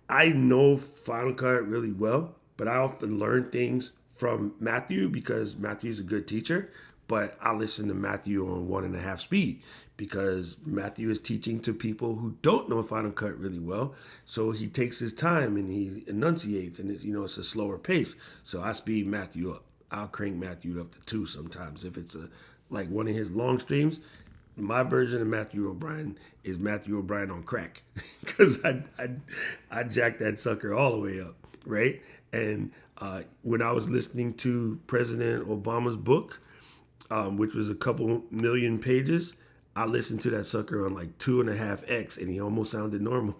I know Final Cut really well, but I often learn things from Matthew because Matthew's a good teacher. But I listen to Matthew on 1.5 speed because Matthew is teaching to people who don't know Final Cut really well. So he takes his time and he enunciates, and it's a slower pace. So I speed Matthew up. I'll crank Matthew up to 2 sometimes. If it's like one of his long streams, my version of Matthew O'Brien is Matthew O'Brien on crack because I jacked that sucker all the way up, right? And when I was listening to President Obama's book, which was a couple million pages, I listened to that sucker on like 2.5x, and he almost sounded normal.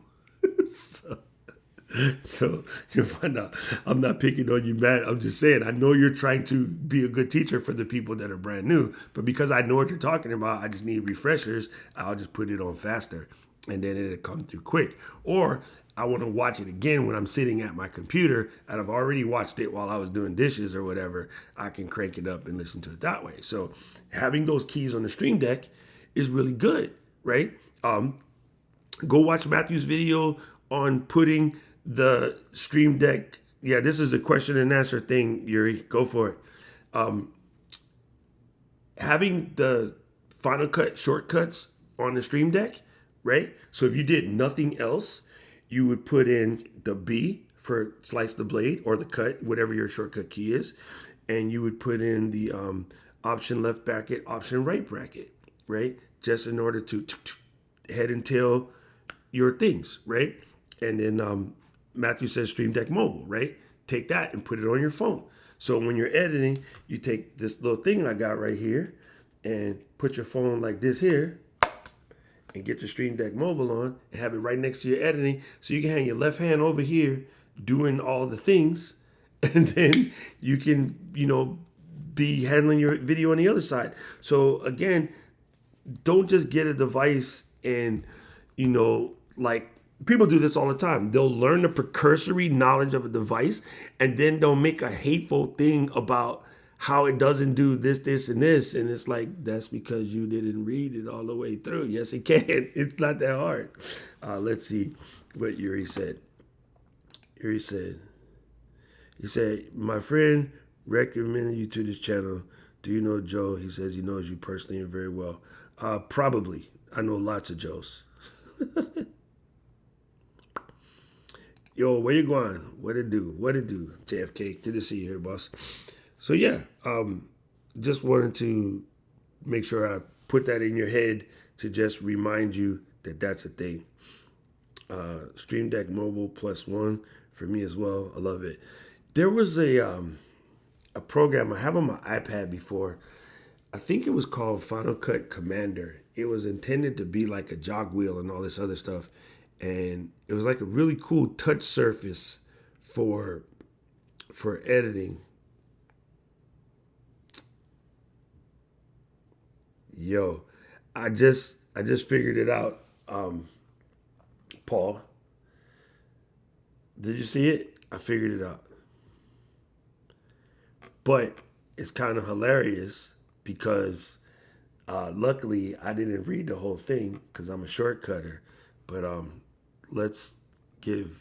So you'll find out I'm not picking on you, Matt. I'm just saying I know you're trying to be a good teacher for the people that are brand new, but because I know what you're talking about, I just need refreshers. I'll just put it on faster, and then it'll come through quick. Or I want to watch it again when I'm sitting at my computer and I've already watched it while I was doing dishes or whatever. I can crank it up and listen to it that way. So having those keys on the Stream Deck is really good, right? Go watch Matthew's video on putting the Stream Deck. Yeah, this is a question and answer thing, Yuri. Go for it. Having the Final Cut shortcuts on the Stream Deck, right? So if you did nothing else, you would put in the B for slice the blade or the cut, whatever your shortcut key is. And you would put in the option left bracket, option right bracket, right? Just in order to head and tail your things, right? And then Matthew says Stream Deck Mobile, right? Take that and put it on your phone. So when you're editing, you take this little thing I got right here and put your phone like this here, and get your Stream Deck Mobile on and have it right next to your editing, so you can hang your left hand over here doing all the things, and then you can, be handling your video on the other side. So again, don't just get a device and, like people do this all the time. They'll learn the precursory knowledge of a device, and then they'll make a hateful thing about how it doesn't do this, and this. And it's like, that's because you didn't read it all the way through. Yes, it can. It's not that hard. Let's see what Yuri said. He said, my friend recommended you to this channel. Do you know Joe? He says he knows you personally and very well. Probably. I know lots of Joes. Yo, where you going? What it do? JFK, good to see you here, boss. So yeah, just wanted to make sure I put that in your head to just remind you that that's a thing. Stream Deck Mobile +1 for me as well. I love it. There was a program I have on my iPad before. I think it was called Final Cut Commander. It was intended to be like a jog wheel and all this other stuff. And it was like a really cool touch surface for editing. Yo, I just figured it out. Paul, did you see it? I figured it out. But it's kind of hilarious because luckily I didn't read the whole thing because I'm a shortcutter. But let's give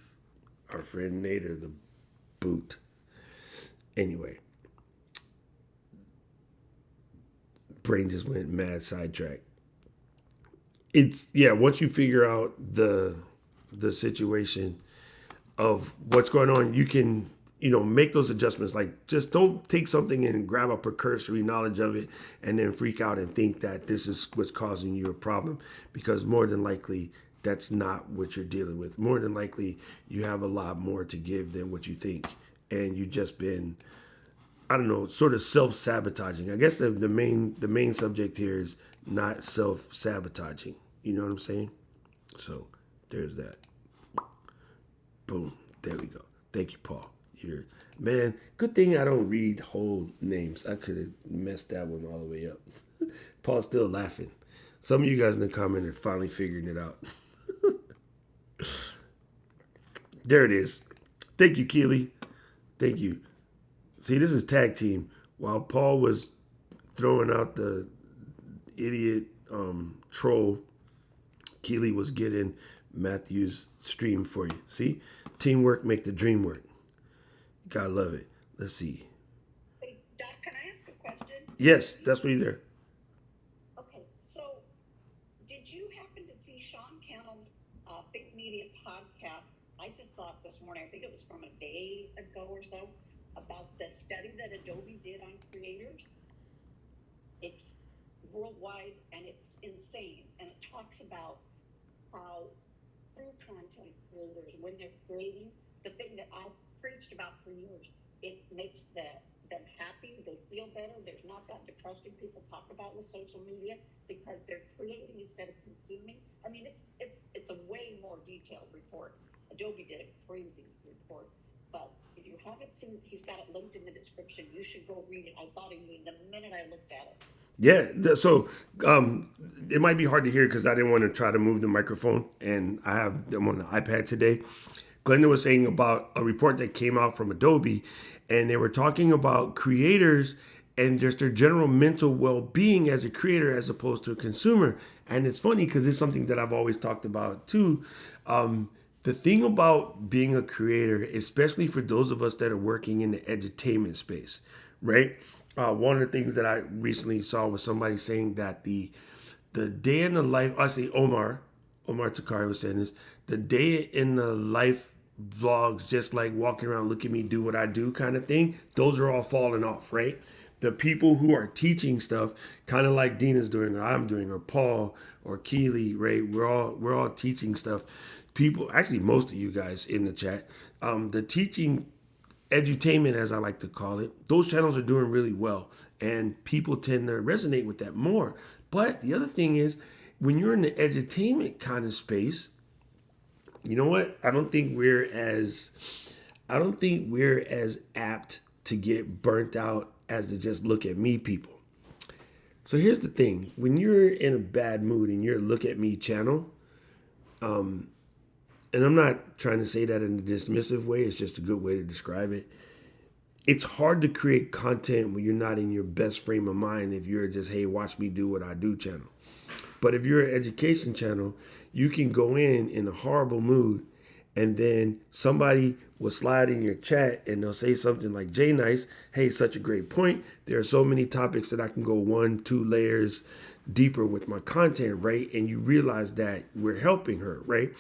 our friend Nader the boot. Anyway, brain just went mad sidetrack. Once you figure out the situation of what's going on, you can, make those adjustments. Like, just don't take something and grab a precursory knowledge of it and then freak out and think that this is what's causing you a problem, because more than likely that's not what you're dealing with. More than likely, you have a lot more to give than what you think, and you've just been, I don't know, sort of self-sabotaging. I guess the main subject here is not self-sabotaging. You know what I'm saying? So there's that. Boom. There we go. Thank you, Paul. You're, man, good thing I don't read whole names. I could have messed that one all the way up. Paul's still laughing. Some of you guys in the comment are finally figuring it out. There it is. Thank you, Keely. Thank you. See, this is tag team. While Paul was throwing out the idiot troll, Keely was getting Matthew's stream for you. See? Teamwork make the dream work. Gotta love it. Let's see. Hey, Doc, can I ask a question? Yes, that's what you're there. Okay, so did you happen to see Sean Cannell's Big Media podcast? I just saw it this morning. I think it was from a day ago or so about the study that Adobe did on creators. It's worldwide and it's insane. And it talks about how through content creators, when they're creating, the thing that I've preached about for years, it makes them happy, they feel better, there's not that depressing people talk about with social media because they're creating instead of consuming. I mean, it's a way more detailed report. Adobe did a crazy report, but if you haven't seen, he's got it linked in the description, you should go read it. I thought of you the minute I looked at it. Yeah, so it might be hard to hear because I didn't want to try to move the microphone, and I have them on the iPad today. Glenda was saying about a report that came out from Adobe, and they were talking about creators and just their general mental well-being as a creator as opposed to a consumer. And it's funny because it's something that I've always talked about too. The thing about being a creator, especially for those of us that are working in the edutainment space, right? One of the things that I recently saw was somebody saying that the day in the life, I say Omar Takari was saying this, the day in the life vlogs, just like walking around, look at me, do what I do kind of thing, those are all falling off, right? The people who are teaching stuff, kind of like Dina's doing, or I'm doing, or Paul, or Keely, right? We're all teaching stuff. People, actually most of you guys in the chat, the teaching edutainment, as I like to call it, those channels are doing really well, and people tend to resonate with that more. But the other thing is, when you're in the edutainment kind of space, you know what? I don't think we're as apt to get burnt out as to just look at me people. So here's the thing: when you're in a bad mood and you're a look at me channel, and I'm not trying to say that in a dismissive way, it's just a good way to describe it. It's hard to create content when you're not in your best frame of mind if you're just, hey, watch me do what I do channel. But if you're an education channel, you can go in a horrible mood, and then somebody will slide in your chat and they'll say something like, Jay Nice, hey, such a great point. There are so many topics that I can go 1-2 layers deeper with my content, right? And you realize that we're helping her, right?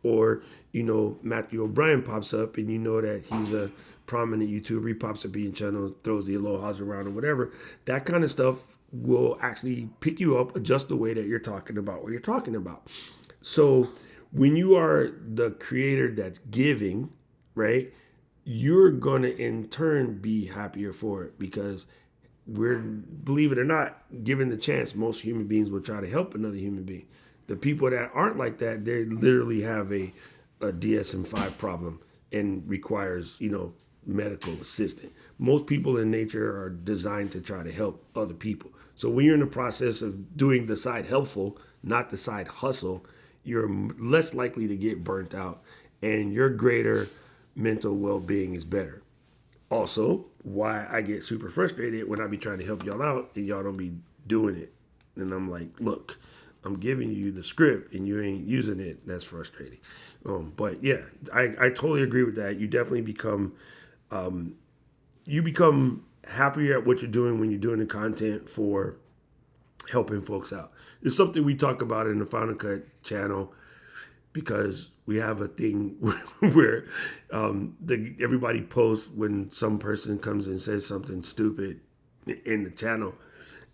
Or, you know, Matthew O'Brien pops up and you know that he's a prominent YouTuber. He pops up in your channel, throws the alohas around or whatever. That kind of stuff will actually pick you up, adjust the way that you're talking about what you're talking about. So when you are the creator that's giving, right, you're going to in turn be happier for it because we're, believe it or not, given the chance, most human beings will try to help another human being. The people that aren't like that, they literally have a DSM-5 problem and requires, you know, medical assistant. Most people in nature are designed to try to help other people. So when you're in the process of doing the side helpful, not the side hustle, you're less likely to get burnt out and your greater mental well-being is better. Also, why I get super frustrated when I be trying to help y'all out and y'all don't be doing it. And I'm like, look, I'm giving you the script and you ain't using it. That's frustrating. But yeah, I totally agree with that. You definitely become happier at what you're doing when you're doing the content for helping folks out. It's something we talk about in the Final Cut channel because we have a thing where everybody posts when some person comes and says something stupid in the channel.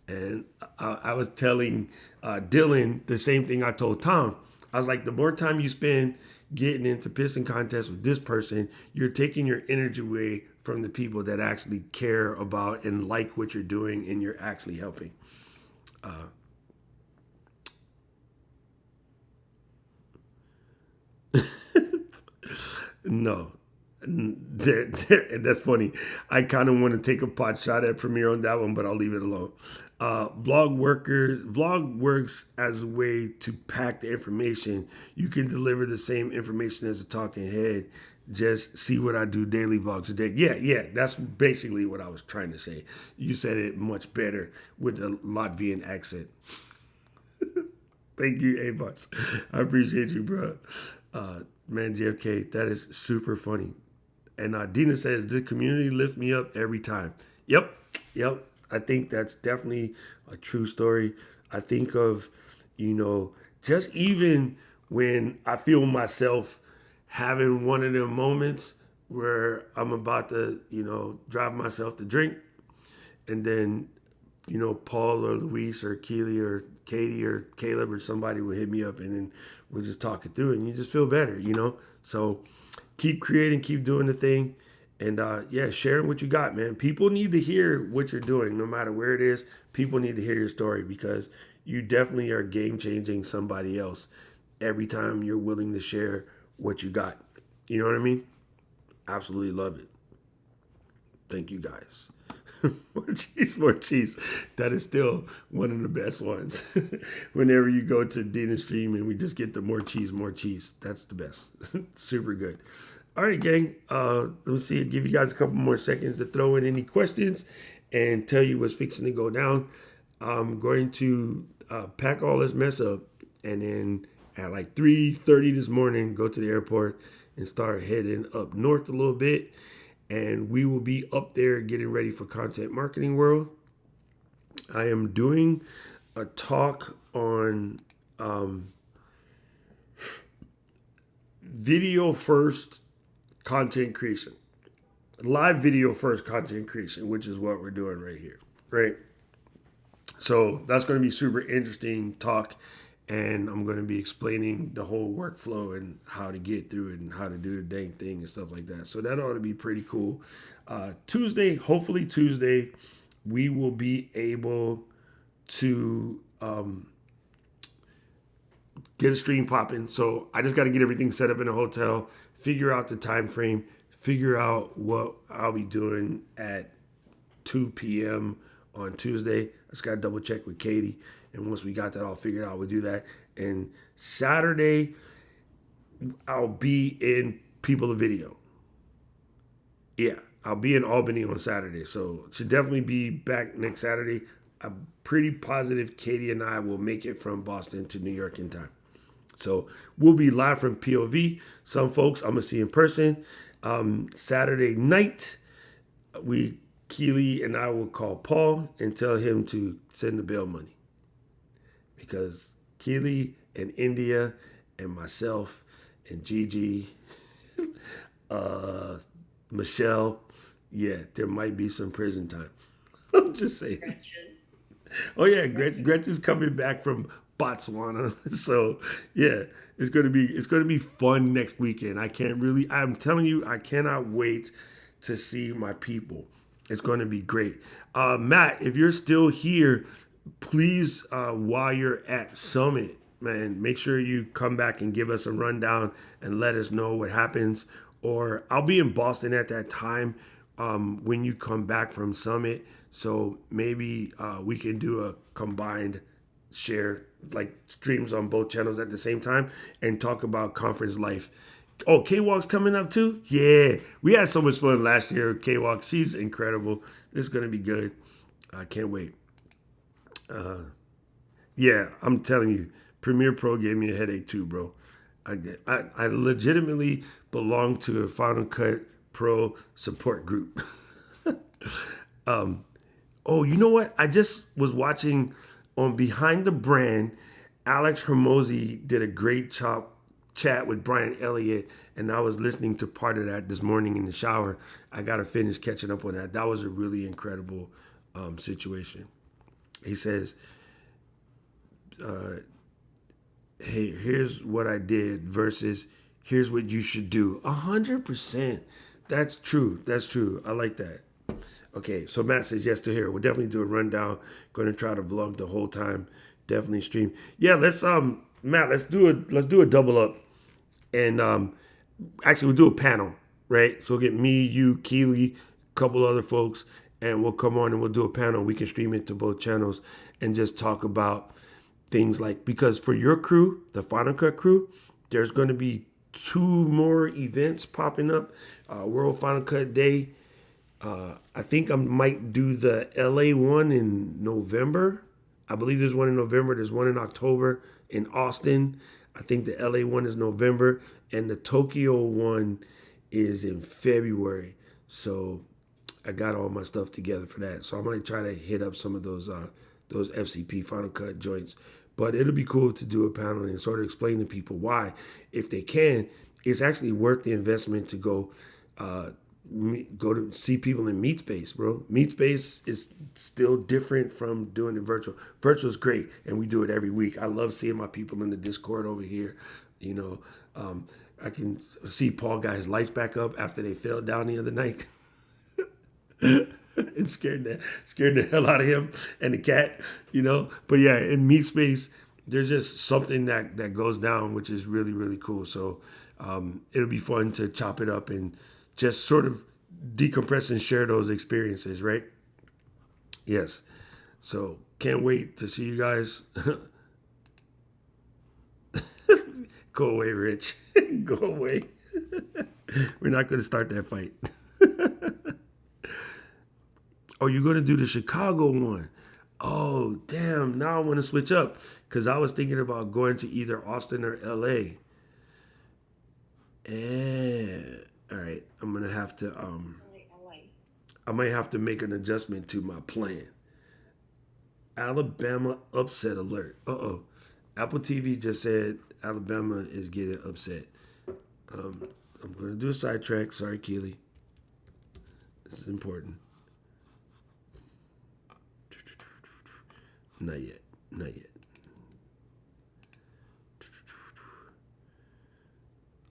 And I was telling Dylan the same thing I told Tom. I was like, the more time you spend getting into pissing contests with this person, you're taking your energy away from the people that actually care about and like what you're doing, and you're actually helping. No. That's funny. I kind of want to take a pot shot at Premiere on that one, but I'll leave it alone. Vlog works as a way to pack the information. You can deliver the same information as a talking head. Just see what I do daily vlogs a day. Yeah, that's basically what I was trying to say. You said it much better with a Latvian accent. Thank you, A-Bars. I appreciate you, bro. Man, JFK, that is super funny. And Dina says, the community lifts me up every time. Yep. I think that's definitely a true story. I think of, just even when I feel myself having one of them moments where I'm about to, drive myself to drink, and then, Paul or Luis or Keely or Katie or Caleb or somebody will hit me up, and then we'll just talk it through, and you just feel better, So keep creating, keep doing the thing. And sharing what you got, man. People need to hear what you're doing, no matter where it is. People need to hear your story, because you definitely are game changing somebody else every time you're willing to share what you got. You know what I mean? Absolutely love it. Thank you, guys. More cheese. That is still one of the best ones. Whenever you go to Dina's stream and we just get the more cheese. That's the best. Super good. All right, gang. Let me see. Give you guys a couple more seconds to throw in any questions and tell you what's fixing to go down. I'm going to pack all this mess up, and then at like 3:30 this morning, go to the airport and start heading up north a little bit. And we will be up there getting ready for Content Marketing World. I am doing a talk on video first content creation, live video first content creation, which is what we're doing right here, right? So that's going to be super interesting talk, and I'm going to be explaining the whole workflow and how to get through it and how to do the dang thing and stuff like that. So that ought to be pretty cool. Hopefully Tuesday, we will be able to get a stream popping. So I just got to get everything set up in a hotel, figure out the time frame, figure out what I'll be doing at 2 p.m. on Tuesday. I just got to double check with Katie. And once we got that all figured out, we'll do that. And Saturday, I'll be in People of Video. Yeah, I'll be in Albany on Saturday. So should definitely be back next Saturday. I'm pretty positive Katie and I will make it from Boston to New York in time. So we'll be live from POV. Some folks I'm going to see in person. Saturday night, Keely and I will call Paul and tell him to send the bail money. Because Keely and India and myself and Gigi, Michelle, there might be some prison time. I'm just saying. Gretchen. Oh yeah, Gretchen's coming back from Botswana, so yeah, it's gonna be fun next weekend. I'm telling you, I cannot wait to see my people. It's gonna be great. Matt, if you're still here, please, while you're at Summit, man, make sure you come back and give us a rundown and let us know what happens. Or I'll be in Boston at that time when you come back from Summit. So maybe we can do a combined share, like streams on both channels at the same time, and talk about conference life. Oh, K-Walk's coming up too? Yeah, we had so much fun last year with K-Walk. She's incredible. This is going to be good. I can't wait. Yeah, I'm telling you, Premiere Pro gave me a headache too, bro. I legitimately belong to a Final Cut Pro support group. Oh, you know what? I just was watching on Behind the Brand. Alex Hermosi did a great chat with Brian Elliott, and I was listening to part of that this morning in the shower. I got to finish catching up on that. That was a really incredible situation. He says, hey, here's what I did versus here's what you should do. 100%. That's true. That's true. I like that. Okay, so Matt says yes to here. We'll definitely do a rundown. Going to try to vlog the whole time. Definitely stream. Yeah, let's Matt, let's do a double up, and actually we'll do a panel, right? So we'll get me, you, Keely, a couple other folks, and we'll come on and we'll do a panel. We can stream it to both channels and just talk about things like, because for your crew, the Final Cut crew, there's going to be 2 more events popping up. World Final Cut Day. I think I might do the LA one in November. I believe there's one in November. There's one in October in Austin. I think the LA one is November, and the Tokyo one is in February. So I got all my stuff together for that. So I'm gonna try to hit up some of those FCP Final Cut joints. But it'll be cool to do a panel and sort of explain to people why, if they can, it's actually worth the investment to go to see people in MeetSpace, bro. MeetSpace is still different from doing it virtual. Virtual is great, and we do it every week. I love seeing my people in the Discord over here. You know, I can see Paul got his lights back up after they fell down the other night. It scared the hell out of him and the cat, you know. But yeah, in MeetSpace, there's just something that goes down, which is really, really cool. So it'll be fun to chop it up and just sort of decompress and share those experiences, right? Yes. So can't wait to see you guys. Go away, Rich. Go away. We're not going to start that fight. Oh, you're going to do the Chicago one. Oh, damn. Now I want to switch up because I was thinking about going to either Austin or LA. All right. I'm going to have to, I might have to make an adjustment to my plan. Alabama upset alert. Uh-oh. Apple TV just said Alabama is getting upset. I'm going to do a sidetrack. Sorry, Keely. This is important. Not yet. Not yet.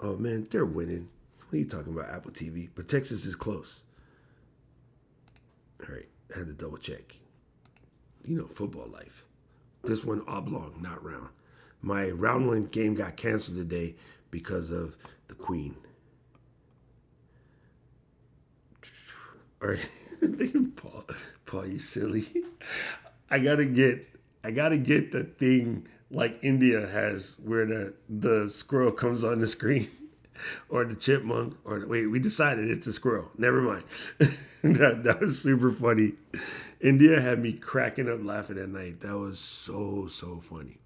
Oh, man, they're winning. What are you talking about, Apple TV? But Texas is close. All right, I had to double check. You know, football life. This one oblong, not round. My round 1 game got canceled today because of the Queen. All right, Paul, you silly. I gotta get the thing like India has where the squirrel comes on the screen, or the chipmunk, or wait, we decided it's a squirrel. Never mind. that was super funny. India had me cracking up laughing at night. That was so funny.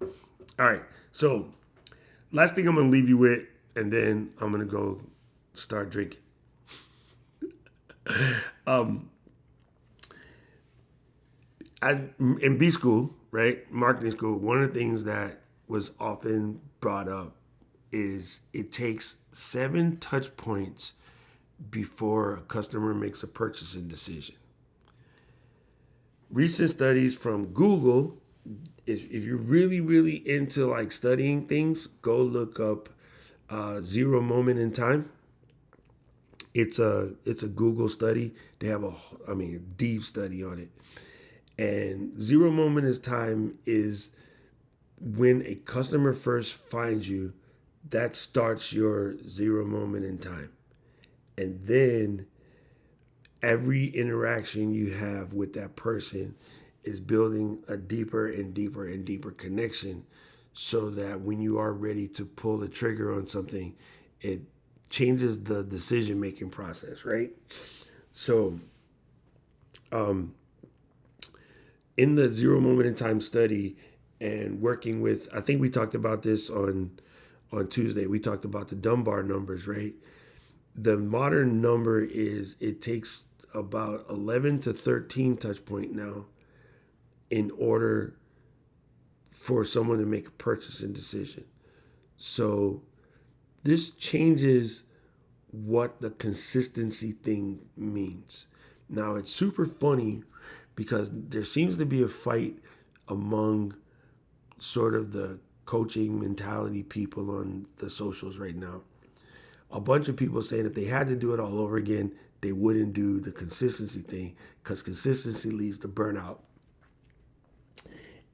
All right, so last thing I'm gonna leave you with, and then I'm gonna go start drinking. In B school, right, marketing school, one of the things that was often brought up is it takes 7 touch points before a customer makes a purchasing decision. Recent studies from Google, if you're really, really into like studying things, go look up Zero Moment in Time. It's a Google study. They have a deep study on it. And 0 moment in time is when a customer first finds you, that starts your 0 moment in time. And then every interaction you have with that person is building a deeper and deeper and deeper connection, so that when you are ready to pull the trigger on something, it changes the decision-making process, right? So, in the 0 moment in time study and working with, I think we talked about this on Tuesday, we talked about the Dunbar numbers, right? The modern number is it takes about 11 to 13 touch point now in order for someone to make a purchasing decision. So this changes what the consistency thing means. Now it's super funny because there seems to be a fight among sort of the coaching mentality people on the socials right now. A bunch of people saying if they had to do it all over again, they wouldn't do the consistency thing because consistency leads to burnout.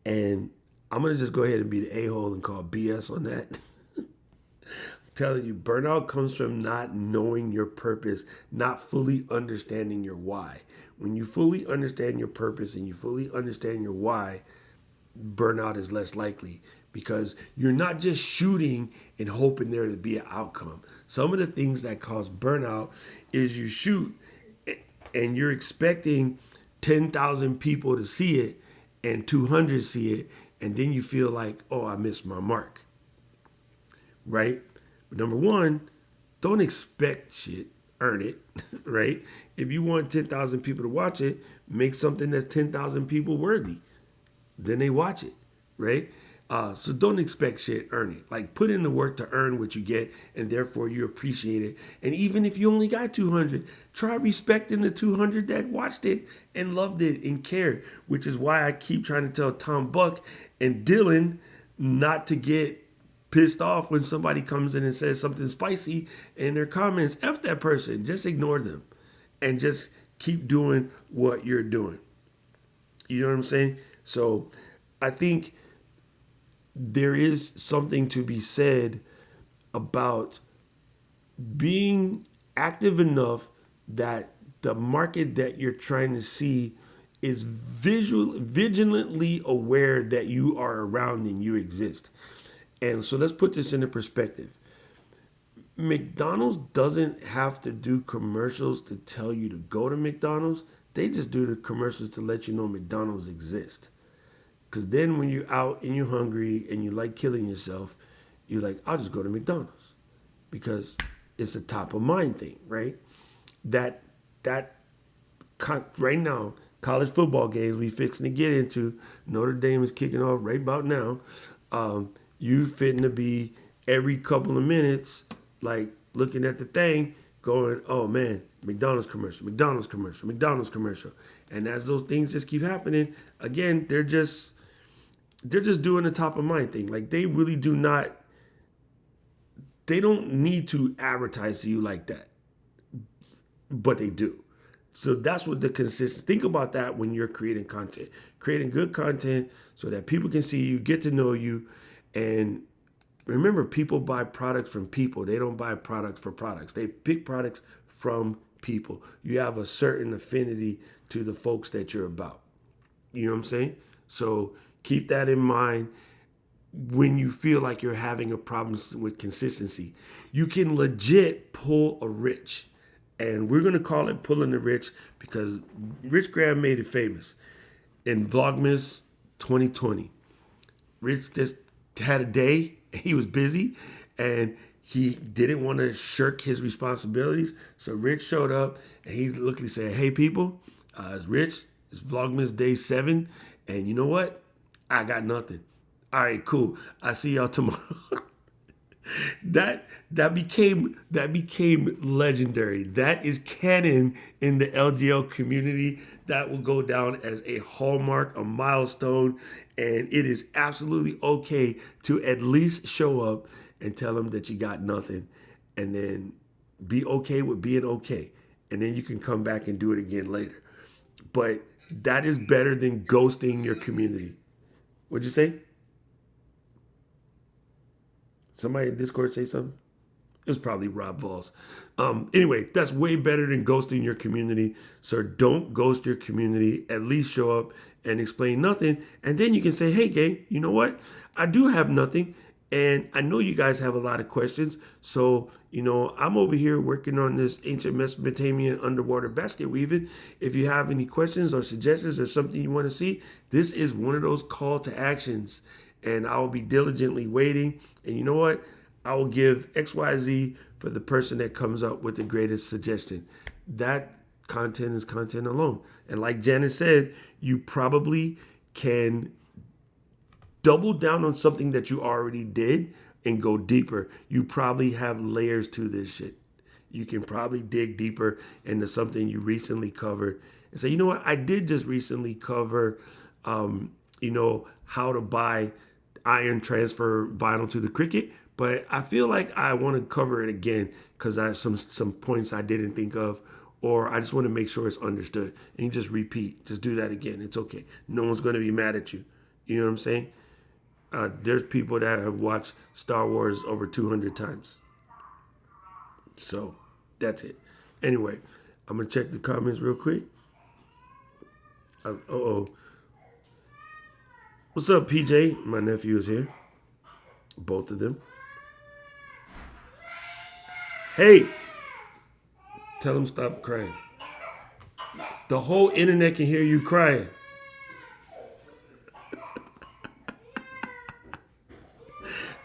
And I'm going to just go ahead and be the a-hole and call BS on that. I'm telling you, burnout comes from not knowing your purpose, not fully understanding your why. When you fully understand your purpose and you fully understand your why, burnout is less likely because you're not just shooting and hoping there to be an outcome. Some of the things that cause burnout is you shoot and you're expecting 10,000 people to see it and 200 see it, and then you feel like, oh, I missed my mark, right? But number one, don't expect shit, earn it, right? If you want 10,000 people to watch it, make something that's 10,000 people worthy. Then they watch it, right? So don't expect shit, earn it. Like put in the work to earn what you get, and therefore you appreciate it. And even if you only got 200, try respecting the 200 that watched it and loved it and cared, which is why I keep trying to tell Tom Buck and Dylan not to get pissed off when somebody comes in and says something spicy in their comments. F that person, just ignore them and just keep doing what you're doing. You know what I'm saying? So I think there is something to be said about being active enough that the market that you're trying to see is vigilantly aware that you are around and you exist. And so let's put this into perspective. McDonald's doesn't have to do commercials to tell you to go to McDonald's. They just do the commercials to let you know McDonald's exists. Because then when you're out and you're hungry and you like killing yourself, you're like, I'll just go to McDonald's. Because it's a top of mind thing, right? That right now, college football games we fixing to get into, Notre Dame is kicking off right about now. You fitting to be every couple of minutes, like looking at the thing, going, oh man, McDonald's commercial, McDonald's commercial, McDonald's commercial. And as those things just keep happening, again, they're just doing the top of mind thing. Like they really do not, they don't need to advertise to you like that, but they do. So that's what the consistency, think about that when you're creating content, creating good content so that people can see you, get to know you. And remember, people buy products from people. They don't buy products for products. They pick products from people. You have a certain affinity to the folks that you're about. You know what I'm saying? So keep that in mind when you feel like you're having a problem with consistency. You can legit pull a Rich. And we're going to call it pulling the Rich because Rich Graham made it famous. In Vlogmas 2020, Rich just had a day. He was busy and he didn't want to shirk his responsibilities. So Rich showed up and he luckily said, hey people, it's Rich. It's Vlogmas day 7. And you know what? I got nothing. All right, cool. I see y'all tomorrow. That became legendary. That is canon in the LGL community. That will go down as a hallmark, a milestone, and it is absolutely okay to at least show up and tell them that you got nothing, and then be okay with being okay, and then you can come back and do it again later. But that is better than ghosting your community. What'd you say? Somebody in Discord say something? It was probably Rob Voss. Anyway, that's way better than ghosting your community. So don't ghost your community. At least show up and explain nothing. And then you can say, hey, gang, you know what? I do have nothing. And I know you guys have a lot of questions. So, I'm over here working on this ancient Mesopotamian underwater basket weaving. If you have any questions or suggestions or something you want to see, this is one of those call to actions. And I will be diligently waiting. And you know what? I will give XYZ for the person that comes up with the greatest suggestion. That content is content alone. And like Janice said, you probably can double down on something that you already did and go deeper. You probably have layers to this shit. You can probably dig deeper into something you recently covered and say, you know what? I did just recently cover, how to buy iron transfer vinyl to the Cricket, but I feel like I want to cover it again because I have some points I didn't think of, or I just want to make sure it's understood. And you just repeat, just do that again. It's okay. No one's going to be mad at you. You know what I'm saying? There's people that have watched Star Wars over 200 times. So that's it. Anyway, I'm going to check the comments real quick. What's up, PJ? My nephew is here. Both of them. Hey, tell him stop crying. The whole internet can hear you crying.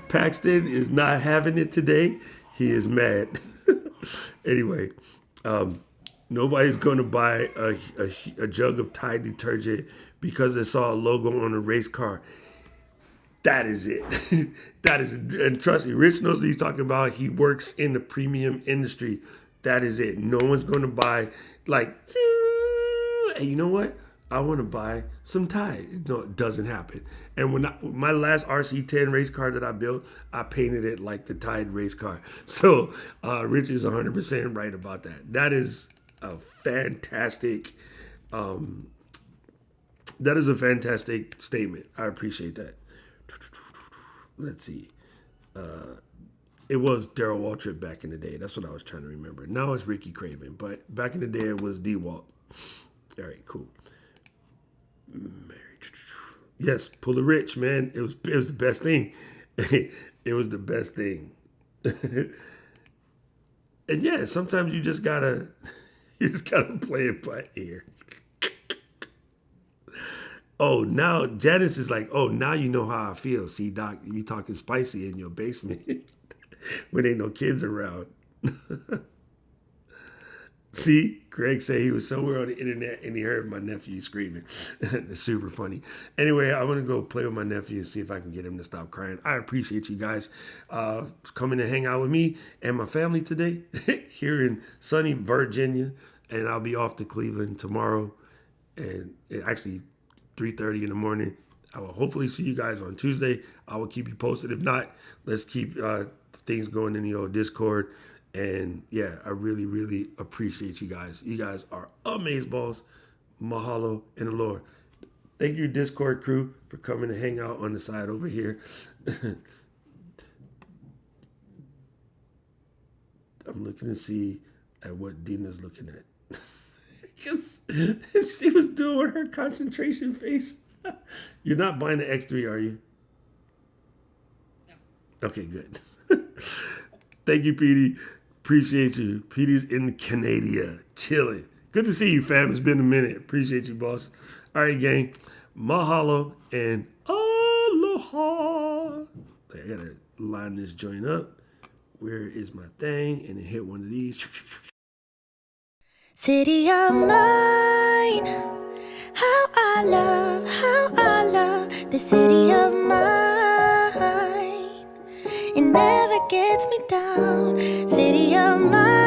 Paxton is not having it today. He is mad. Anyway, nobody's going to buy a jug of Tide detergent because they saw a logo on a race car. That is it. That is it. And trust me, Rich knows what he's talking about. He works in the premium industry. That is it. No one's going to buy like, hey, you know what? I want to buy some Tide. No, it doesn't happen. And when my last RC10 race car that I built, I painted it like the Tide race car. So Rich is 100% right about that. That is a fantastic, statement. I appreciate that. Let's see. It was Darrell Waltrip back in the day. That's what I was trying to remember. Now it's Ricky Craven, but back in the day it was D. Walt. All right, cool. Yes, pull the rich, man. It was the best thing. It was the best thing. And yeah, sometimes you just gotta play it by ear. Oh, now Janice is like, oh, now you know how I feel. See, Doc, you be talking spicy in your basement when ain't no kids around. See, Greg said he was somewhere on the internet and he heard my nephew screaming. It's super funny. Anyway, I'm going to go play with my nephew and see if I can get him to stop crying. I appreciate you guys coming to hang out with me and my family today here in sunny Virginia. And I'll be off to Cleveland tomorrow. And actually 3:30 in the morning. I will hopefully see you guys on Tuesday. I will keep you posted. If not, let's keep things going in the old Discord. And yeah, I really, really appreciate you guys. You guys are amazeballs. Mahalo in the Lord. Thank you, Discord crew, for coming to hang out on the side over here. I'm looking to see at what Dina's looking at. Because she was doing her concentration face. You're not buying the X3, are you? No. Okay, good. Thank you, Petey. Appreciate you. Petey's in Canada, chilling. Good to see you, fam. It's been a minute. Appreciate you, boss. All right, gang. Mahalo and aloha. I gotta line this joint up. Where is my thing? And then hit one of these. City of mine, how I love the city of mine. It never gets me down. City of mine.